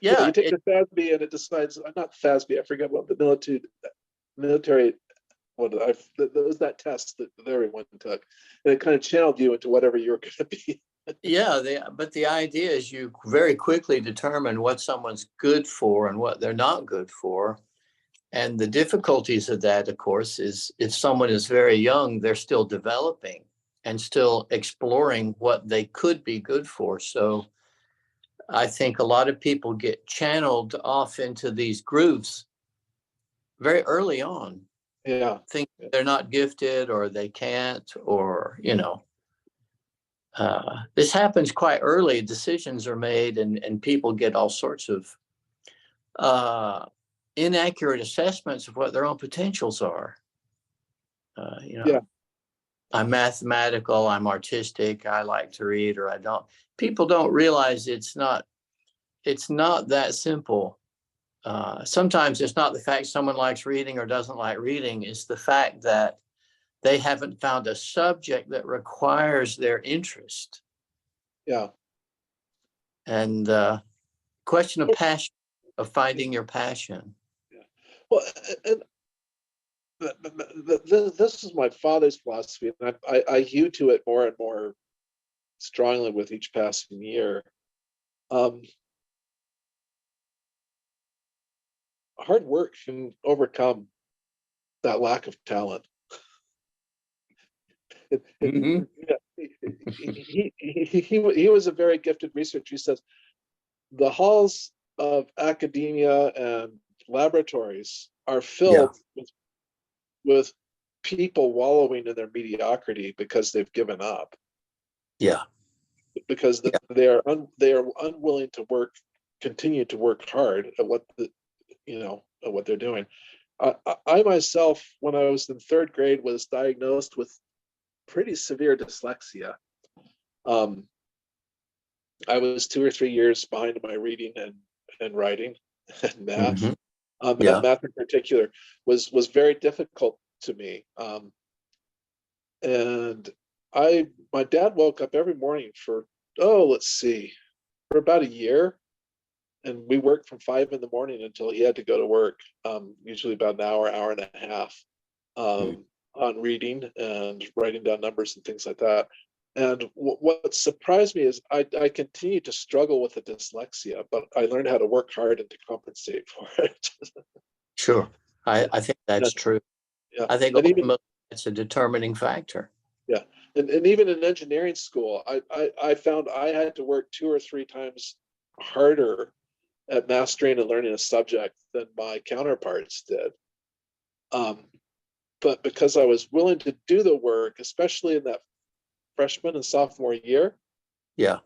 You take the FASB and it decides, not FASB, I forget what the military, there was that test that everyone took, and it kind of channeled you into whatever you were going to be. But the idea is you very quickly determine what someone's good for and what they're not good for. And the difficulties of that, of course, is if someone is very young, they're still developing and still exploring what they could be good for. So I think a lot of people get channeled off into these grooves very early on. Yeah. Think they're not gifted, or they can't, or, this happens quite early. Decisions are made and people get all sorts of inaccurate assessments of what their own potentials are. I'm mathematical, I'm artistic, I like to read, or I don't. People don't realize it's not that simple. Sometimes it's not the fact someone likes reading or doesn't like reading. It's the fact that they haven't found a subject that requires their interest. Yeah. And question of passion, of finding your passion. Yeah. Well, and this is my father's philosophy, and I hew to it more and more strongly with each passing year. Hard work can overcome that lack of talent. Mm-hmm. He was a very gifted researcher. He says the halls of academia and laboratories are Yeah. filled with people wallowing in their mediocrity because they've given up, Yeah. because Yeah. they are unwilling to continue to work hard at what at what they're doing. I myself, when I was in third grade, was diagnosed with pretty severe dyslexia. I was 2 or 3 years behind my reading and writing and math. Mm-hmm. Yeah. Math in particular was very difficult to me. And my dad woke up every morning for, let's see, for about a year. And we worked from 5 in the morning until he had to go to work, usually about an hour, hour and a half, Mm. on reading and writing down numbers and things like that. And what surprised me is I continued to struggle with the dyslexia, but I learned how to work hard and to compensate for it. Sure. I think Yeah, that's true. yeah. I think And even ultimately it's a determining factor. yeah, and even in engineering school, I found I had to work 2 or 3 times harder at mastering and learning a subject than my counterparts did. Um, but because I was willing to do the work, especially in that freshman and sophomore year, Yeah.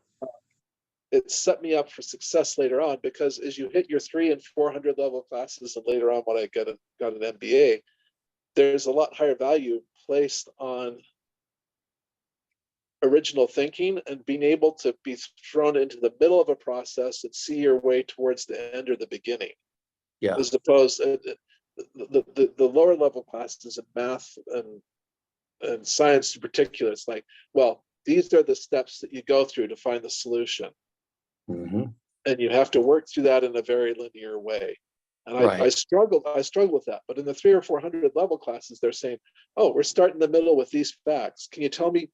it set me up for success later on, because as you hit your 300 and 400 level classes, and later on when I got an MBA, there's a lot higher value placed on original thinking and being able to be thrown into the middle of a process and see your way towards the end or the beginning, Yeah. as opposed to the lower level classes in math and science in particular. It's like, well, these are the steps that you go through to find the solution. Mm-hmm. And you have to work through that in a very linear way. And I Right. struggled with that. But in the 300 or 400 level classes, they're saying, oh, we're starting in the middle with these facts. Can you tell me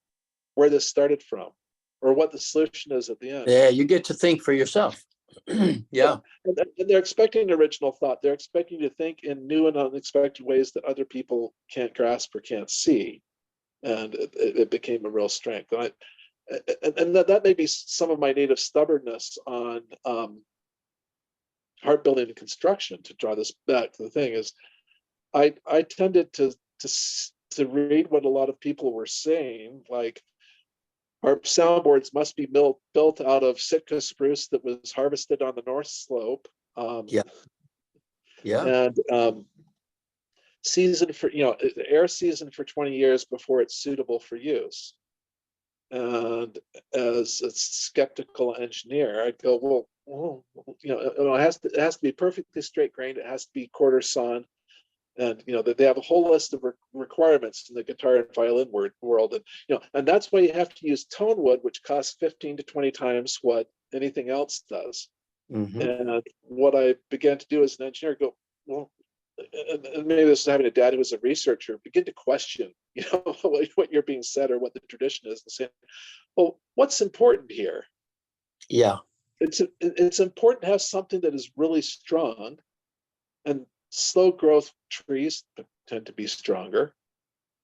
where this started from, or what the solution is at the end? Yeah. You get to think for yourself. Yeah. Yeah. And they're expecting original thought. They're expecting you to think in new and unexpected ways that other people can't grasp or can't see. And it became a real strength. And that may be some of my native stubbornness on harp building and construction. To draw this back to the thing is, I tended to read what a lot of people were saying, like harp soundboards must be built out of Sitka spruce that was harvested on the North Slope, Yeah. Yeah. and season for air season for 20 years before it's suitable for use. And as a skeptical engineer, I'd go, well, it has to be perfectly straight grained. It has to be quarter sawn, and they have a whole list of requirements in the guitar and violin world, and that's why you have to use tone wood, which costs 15 to 20 times what anything else does. Mm-hmm. And what I began to do as an engineer, go, well, and maybe this is having a dad who was a researcher, begin to question, what you're being said or what the tradition is, and saying, well, what's important here? Yeah. It's important to have something that is really strong, and slow growth trees tend to be stronger.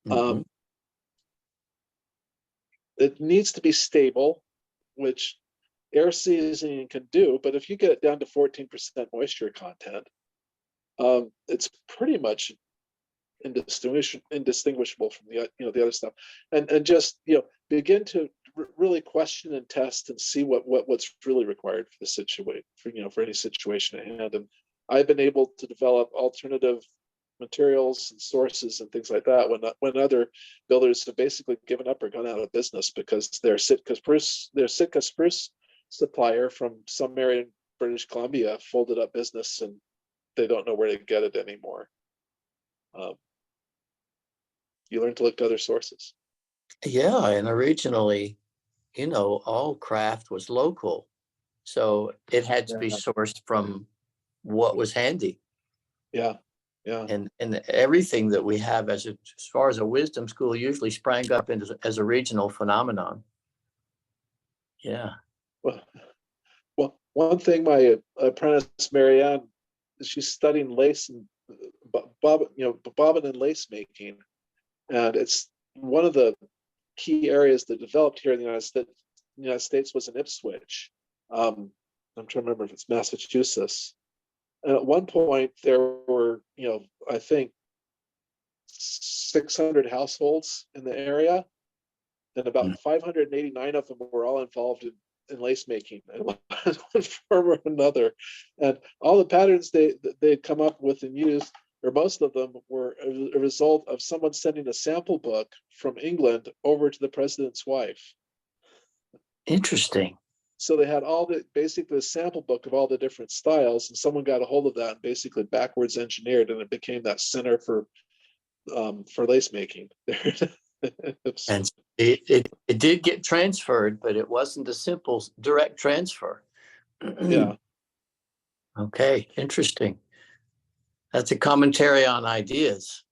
Mm-hmm. It needs to be stable, which air seasoning can do, but if you get it down to 14% moisture content, it's pretty much indistinguishable from the other stuff. And just begin to really question and test and see what's really required for the situation, for any situation at hand. And I've been able to develop alternative materials and sources and things like that when other builders have basically given up or gone out of business because their Sitka spruce supplier from some area in British Columbia folded up business, and they don't know where to get it anymore. You learn to look to other sources. Yeah. And originally, all craft was local. So it had to be Yeah. sourced from what was handy. Yeah. Yeah. And everything that we have as far as a wisdom school usually sprang up as a regional phenomenon. Yeah. Well, one thing my apprentice Marianne, she's studying lace and bobbin and lace making, and it's one of the key areas that developed here in the United States. The United States was in Ipswich. I'm trying to remember if it's Massachusetts. And at one point, there were, I think 600 households in the area, and about 589 of them were all involved in lace making in one form or another. And all the patterns they'd come up with and used, or most of them, were a result of someone sending a sample book from England over to the president's wife. Interesting. So they had basically a sample book of all the different styles, and someone got a hold of that and basically backwards engineered, and it became that center for lace making. And it did get transferred, but it wasn't a simple direct transfer. Yeah. Okay, interesting. That's a commentary on ideas.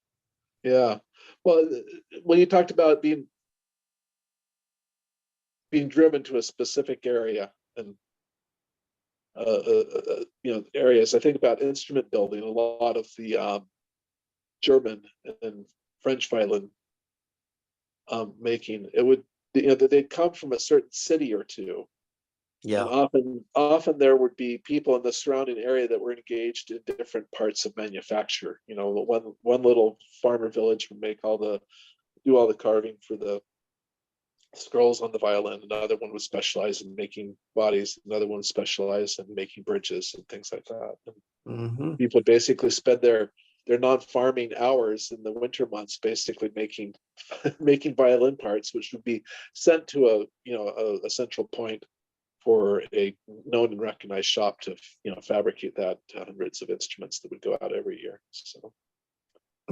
Yeah. Well, when you talked about being driven to a specific area and areas, I think about instrument building. A lot of the German and French violin making, it would, they'd come from a certain city or two. Yeah. And often there would be people in the surrounding area that were engaged in different parts of manufacture. One little farmer village would do all the carving for the scrolls on the violin. Another one would specialize in making bodies. Another one specialized in making bridges and things like that. Mm-hmm. People would basically spend their non-farming hours in the winter months basically making violin parts, which would be sent to a central point for a known and recognized shop to fabricate that to hundreds of instruments that would go out every year. So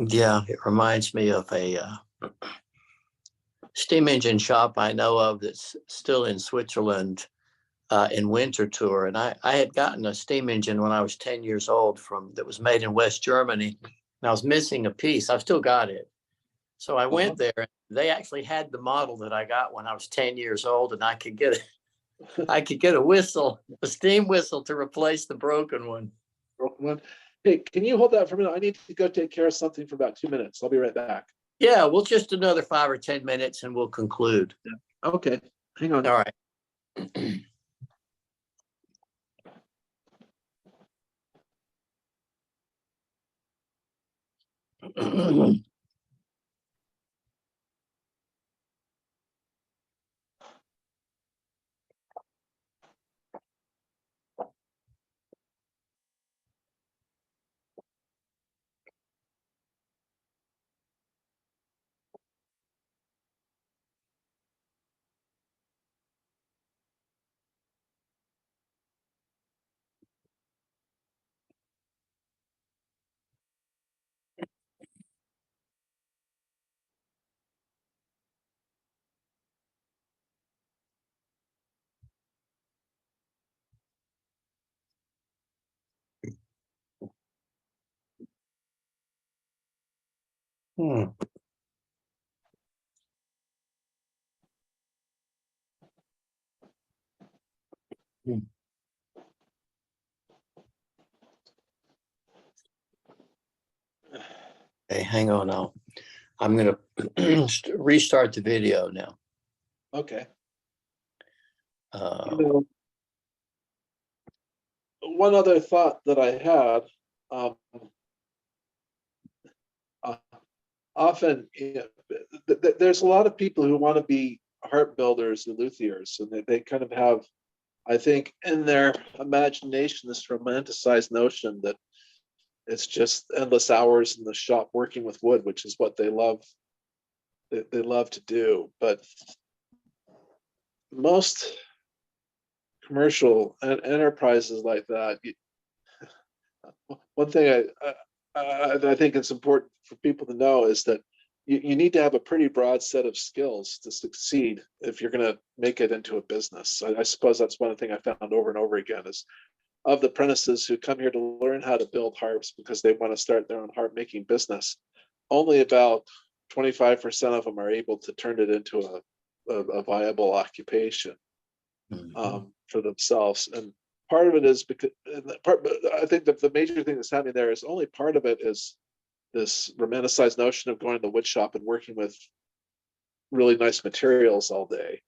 yeah, it reminds me of a steam engine shop I know of that's still in Switzerland in winter tour. And I had gotten a steam engine when I was 10 years old that was made in West Germany. And I was missing a piece. I've still got it. So I went there. And they actually had the model that I got when I was 10 years old, and I could get a whistle, a steam whistle, to replace the broken one. Hey, can you hold that for a minute? I need to go take care of something for about 2 minutes. I'll be right back. Yeah, well, just another 5 or 10 minutes and we'll conclude. Yeah. Okay, hang on. All right. Hmm. Hey, hang on now. I'm going to restart the video now. Okay. One other thought that I had, often there's a lot of people who want to be harp builders and luthiers, and they kind of have, I think, in their imagination, this romanticized notion that it's just endless hours in the shop working with wood, which is what they love. They love to do. But most commercial enterprises like that, one thing I think it's important for people to know is that you need to have a pretty broad set of skills to succeed if you're going to make it into a business. I suppose that's one thing I found over and over again is of the apprentices who come here to learn how to build harps because they want to start their own harp making business, only about 25% of them are able to turn it into a viable occupation for themselves. And part of it is because I think that the major thing that's happening there is only part of it is this romanticized notion of going to the wood shop and working with really nice materials all day.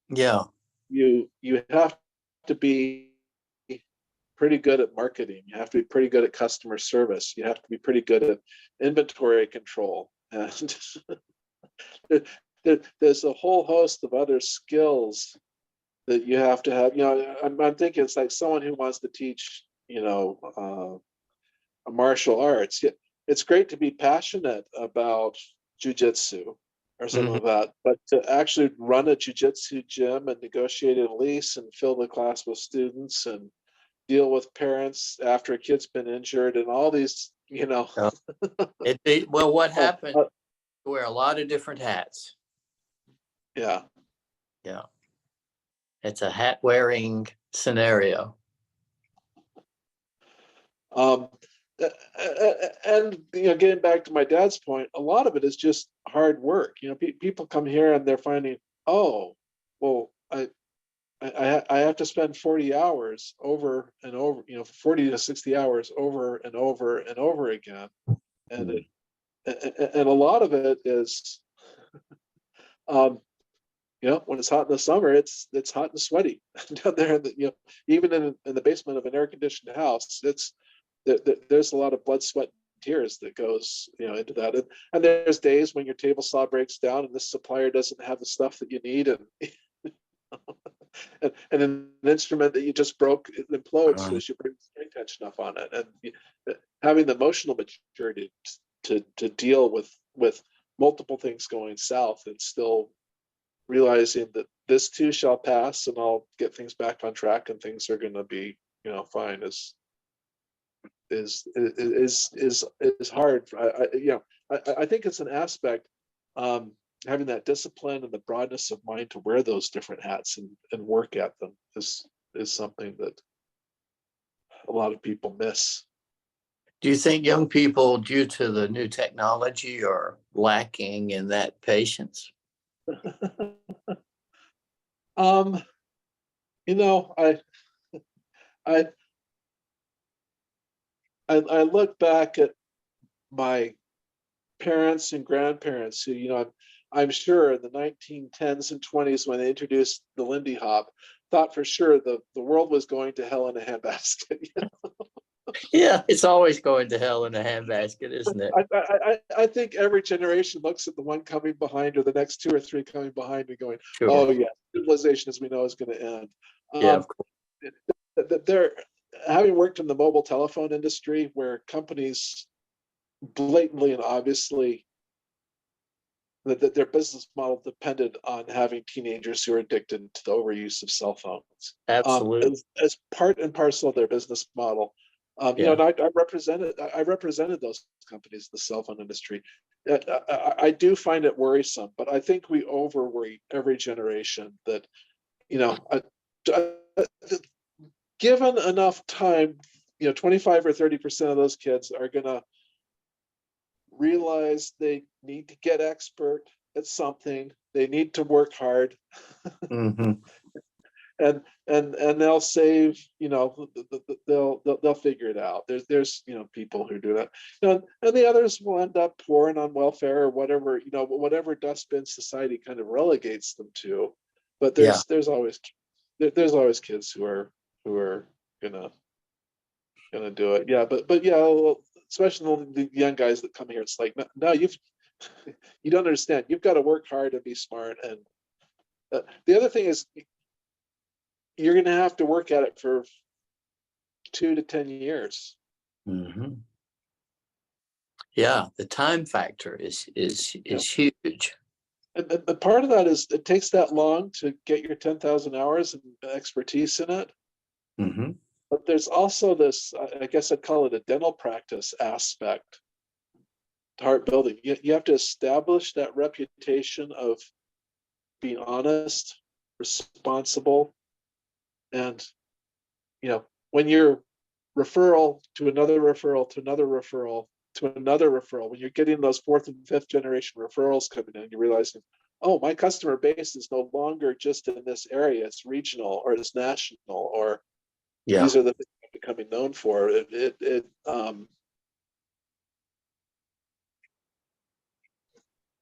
Yeah. You have to be pretty good at marketing. You have to be pretty good at customer service. You have to be pretty good at inventory control. And there's a whole host of other skills that you have to have. I'm thinking it's like someone who wants to teach, martial arts. It's great to be passionate about jujitsu or something like that, but to actually run a jujitsu gym and negotiate a lease and fill the class with students and deal with parents after a kid's been injured and all these, Well, what happened? You wear a lot of different hats. Yeah. Yeah. It's a hat wearing scenario. And getting back to my dad's point, a lot of it is just hard work. People come here and they're finding, oh, well, I have to spend 40 hours over and over, 40 to 60 hours over and over and over again, and a lot of it is, when it's hot in the summer, it's hot and sweaty down there. Even in the basement of an air-conditioned house, there's a lot of blood, sweat, and tears that goes into that. And there's days when your table saw breaks down and this supplier doesn't have the stuff that you need, and and an instrument that you just broke, it implodes because you bring string tension up on it. And having the emotional maturity to deal with multiple things going south and still realizing that this too shall pass and I'll get things back on track and things are going to be fine is hard. I think it's an aspect, having that discipline and the broadness of mind to wear those different hats and work at them is something that a lot of people miss. Do you think young people, due to the new technology, are lacking in that patience? I look back at my parents and grandparents who, I'm sure in the 1910s and 20s when they introduced the Lindy Hop, thought for sure the world was going to hell in a handbasket. Yeah, it's always going to hell in a handbasket, isn't it? I think every generation looks at the one coming behind or the next two or three coming behind and going, Sure. Oh yeah, civilization as we know is going to end. Yeah, of course. They're having worked in the mobile telephone industry where companies blatantly and obviously that their business model depended on having teenagers who are addicted to the overuse of cell phones. Absolutely. As part and parcel of their business model. And I represented those companies in the cell phone industry. I do find it worrisome, but I think we over worry every generation that, given enough time, 25 or 30% of those kids are going to realize they need to get expert at something. They need to work hard. And they'll save, they'll figure it out. There's people who do that, and the others will end up pouring on welfare or whatever, whatever dustbin society kind of relegates them to. But there's always kids who are gonna do it. Yeah, but yeah, especially the young guys that come here, it's like, no, you don't understand. You've got to work hard and be smart. And the other thing is, you're going to have to work at it for 2 to 10 years. Yeah, the time factor is huge. And part of that is it takes that long to get your 10,000 hours and expertise in it. But there's also this, I guess I'd call it a dental practice aspect heart building. You have to establish that reputation of being honest, responsible, and when you're referral to another referral to another referral to another referral, when you're getting those fourth and fifth generation referrals coming in, you're realizing, oh, my customer base is no longer just in this area, it's regional or it's national, or Yeah. these are the things I'm becoming known for.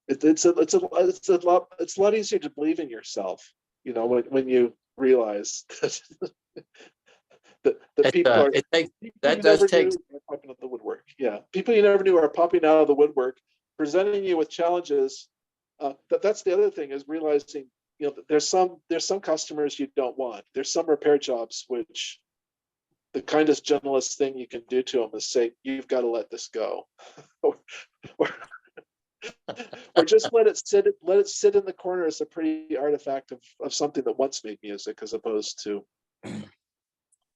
It's a lot easier to believe in yourself, when you realize that people are people that you does never take knew are popping out of the woodwork. Yeah, people you never knew are popping out of the woodwork, presenting you with challenges. That's the other thing, is realizing that there's some customers you don't want. There's some repair jobs which the kindest, gentlest thing you can do to them is say, you've got to let this go. or, or just let it sit in the corner as a pretty artifact of something that once made music, as opposed to.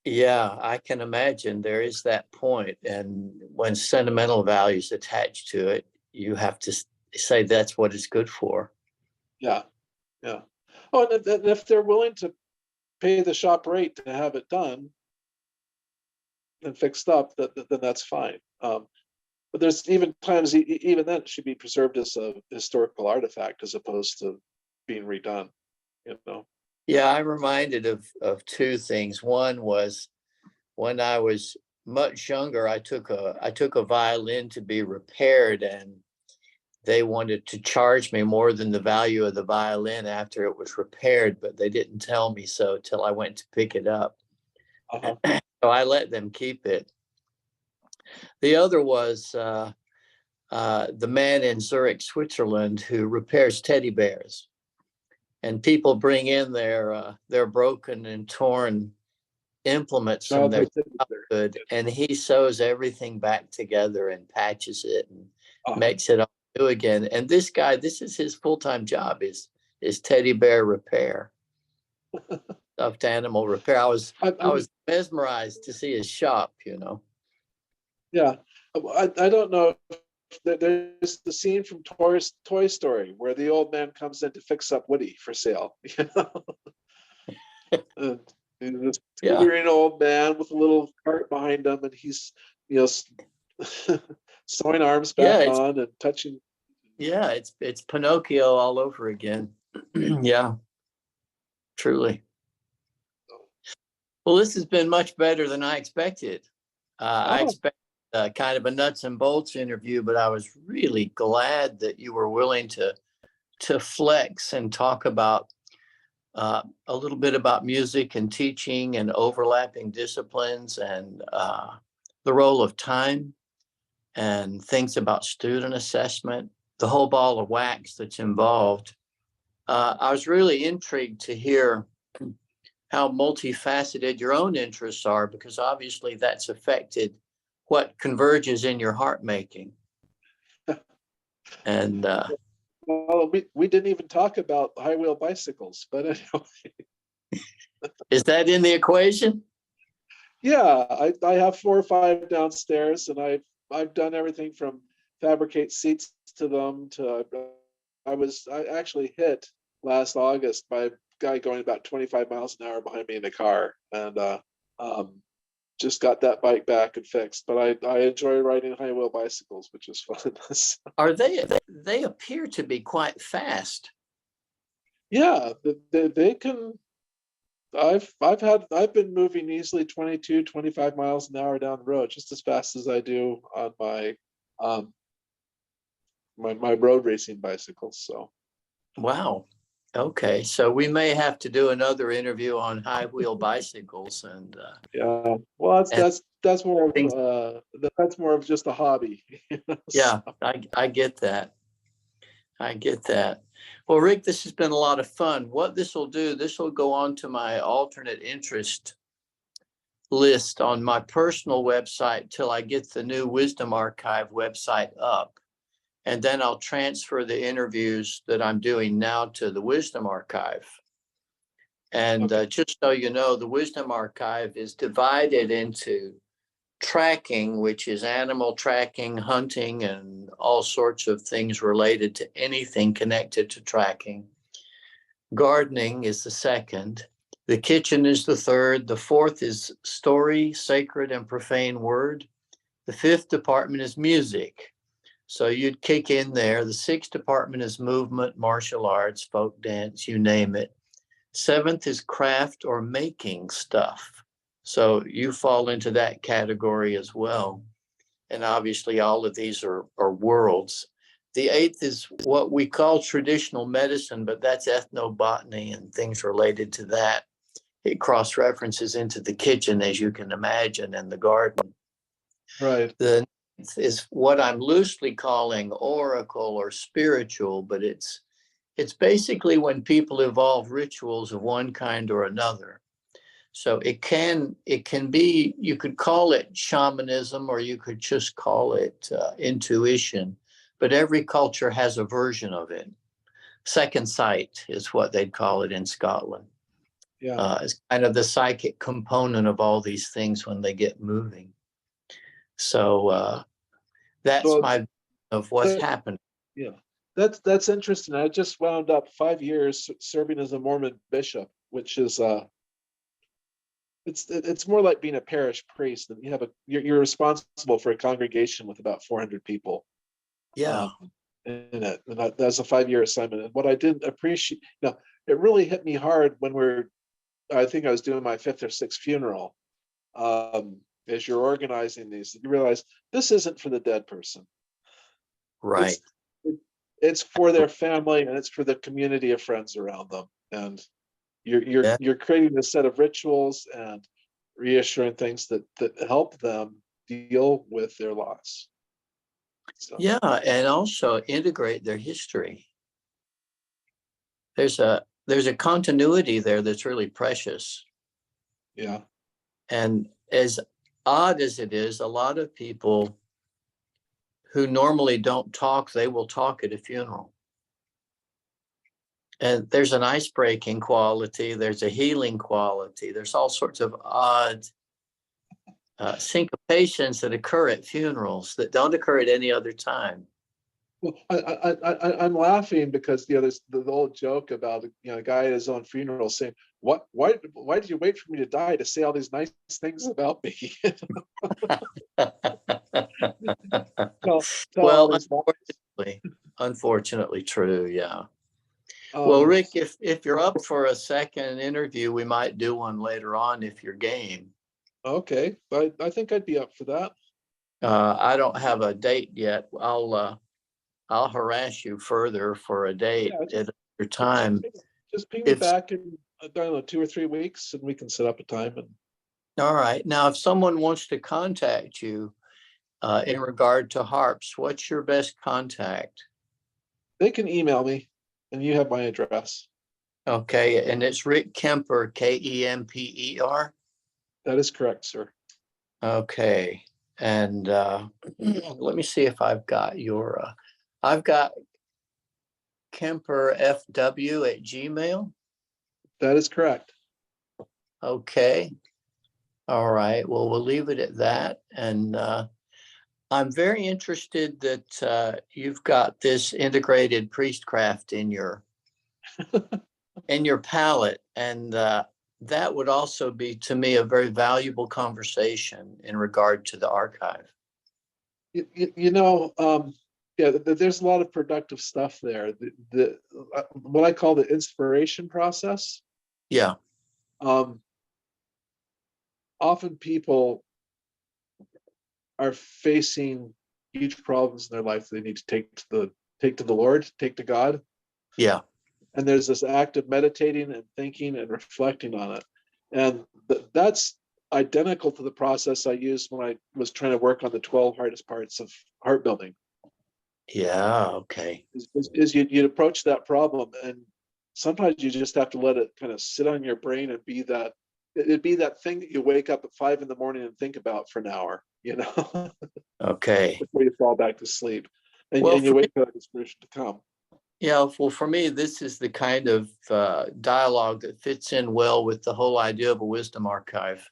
Yeah, I can imagine there is that point. And when sentimental values attached to it, you have to say that's what it's good for. Yeah. Oh, and if they're willing to pay the shop rate to have it done and fixed up, then that's fine. But there's even times, even then, it should be preserved as a historical artifact as opposed to being redone. Yeah, I'm reminded of two things. One was when I was much younger, I took a violin to be repaired, and they wanted to charge me more than the value of the violin after it was repaired, but they didn't tell me so till I went to pick it up. Uh-huh. So I let them keep it. The other was the man in Zurich, Switzerland, who repairs teddy bears, and people bring in their broken and torn implements from their childhood, and he sews everything back together and patches it and makes it all new again. And this guy, this is his full-time job, is teddy bear repair, stuffed animal repair. I was mesmerized to see his shop. Yeah, I don't know. There's the scene from Toy Story where the old man comes in to fix up Woody for sale. And he's this teetering old man with a little cart behind him, and he's sewing arms back on and touching. Yeah, it's Pinocchio all over again. Yeah, truly. Well, this has been much better than I expected. I expected kind of a nuts and bolts interview, but I was really glad that you were willing to flex and talk about a little bit about music and teaching and overlapping disciplines, and the role of time and things about student assessment, the whole ball of wax that's involved. I was really intrigued to hear how multifaceted your own interests are, because obviously that's affected what converges in your harp making. And well, we didn't even talk about high wheel bicycles, but anyway. Is that in the equation? Yeah, I have 4 or 5 downstairs, and I've done everything from fabricate seats to them to I actually hit last August by a guy going about 25 miles an hour behind me in a car, and just got that bike back and fixed. But I enjoy riding high wheel bicycles, which is fun. Are they appear to be quite fast? Yeah, they can. I've been moving easily 22, 25 miles an hour down the road, just as fast as I do on my my road racing bicycles. So Wow. Okay, so we may have to do another interview on high wheel bicycles. And yeah, well, that's more of just a hobby. Yeah, I get that. Well, Rick, this has been a lot of fun. What this will do, this will go on to my alternate interest list on my personal website till I get the new Wisdom Archive website up. And then I'll transfer the interviews that I'm doing now to the Wisdom Archive. And just so you know, the Wisdom Archive is divided into tracking, which is animal tracking, hunting, and all sorts of things related to anything connected to tracking. Gardening is the second. The kitchen is the third. The fourth is story, sacred and profane word. The fifth department is music. So you'd kick in there. The sixth department is movement, martial arts, folk dance, you name it. Seventh is craft or making stuff. So you fall into that category as well. And obviously all of these are worlds. The eighth is what we call traditional medicine, but that's ethnobotany and things related to that. It cross-references into the kitchen, as you can imagine, and the garden. Right. The ninth is what I'm loosely calling oracle or spiritual, but it's basically when people evolve rituals of one kind or another. So it can be, you could call it shamanism, or you could just call it intuition, but every culture has a version of it. Second sight is what they'd call it in Scotland. Yeah. It's kind of the psychic component of all these things when they get moving. So that's Well, my of what's happened. Yeah, that's interesting. I just wound up 5 years serving as a Mormon bishop, which is it's more like being a parish priest. And you're responsible for a congregation with about 400 people. Yeah. In it, and that's a 5-year assignment. And what I didn't appreciate, it really hit me hard when I think I was doing my 5th or 6th funeral. As you're organizing these, you realize this isn't for the dead person. Right. It's for their family, and it's for the community of friends around them. And you're creating a set of rituals and reassuring things that help them deal with their loss. So. Yeah, and also integrate their history. There's a continuity there that's really precious. Yeah. And as odd as it is, a lot of people who normally don't talk, they will talk at a funeral. And there's an ice-breaking quality, there's a healing quality, there's all sorts of odd syncopations that occur at funerals that don't occur at any other time. Well, I'm laughing because the old joke about a guy at his own funeral saying, why did you wait for me to die to say all these nice things about me? Well, unfortunately true, yeah. Well, Rick, if you're up for a second interview, we might do one later on if you're game. Okay, I think I'd be up for that. I don't have a date yet. I'll harass you further for a date at your time. Just ping me back in, I don't know, 2 or 3 weeks, and we can set up a time. All right. Now, if someone wants to contact you in regard to harps, what's your best contact? They can email me, and you have my address. Okay, and it's Rick Kemper, Kemper. That is correct, sir. Okay, and let me see if I've got your. I've got KemperFW@gmail. That is correct. Okay. All right. Well, we'll leave it at that. And I'm very interested that you've got this integrated priestcraft in your palette, and that would also be, to me, a very valuable conversation in regard to the archive. Yeah, there's a lot of productive stuff there. What I call the inspiration process. Yeah. Often people are facing huge problems in their life they need to take to the Lord, take to God. Yeah. And there's this act of meditating and thinking and reflecting on it. And that's identical to the process I used when I was trying to work on the 12 hardest parts of heart building. Yeah, okay. Is you'd approach that problem, and sometimes you just have to let it kind of sit on your brain and it'd be that thing that you wake up at 5 a.m. and think about for an hour, Okay. before you fall back to sleep. And you wait for that inspiration to come. Yeah, well, for me, this is the kind of dialogue that fits in well with the whole idea of a wisdom archive.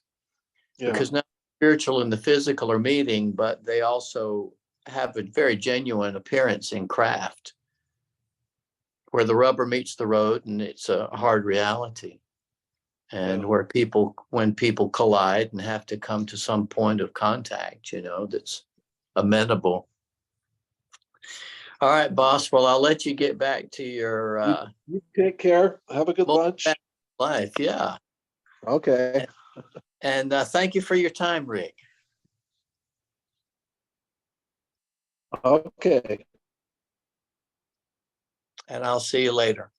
Yeah. Because now spiritual and the physical are meeting, but they also have a very genuine appearance in craft, where the rubber meets the road and it's a hard reality. And Yeah. where when people collide and have to come to some point of contact, that's amenable. All right, boss. Well, I'll let you get back to your You take care. Have a good lunch. life. Yeah. Okay. And thank you for your time, Rick. Okay. And I'll see you later.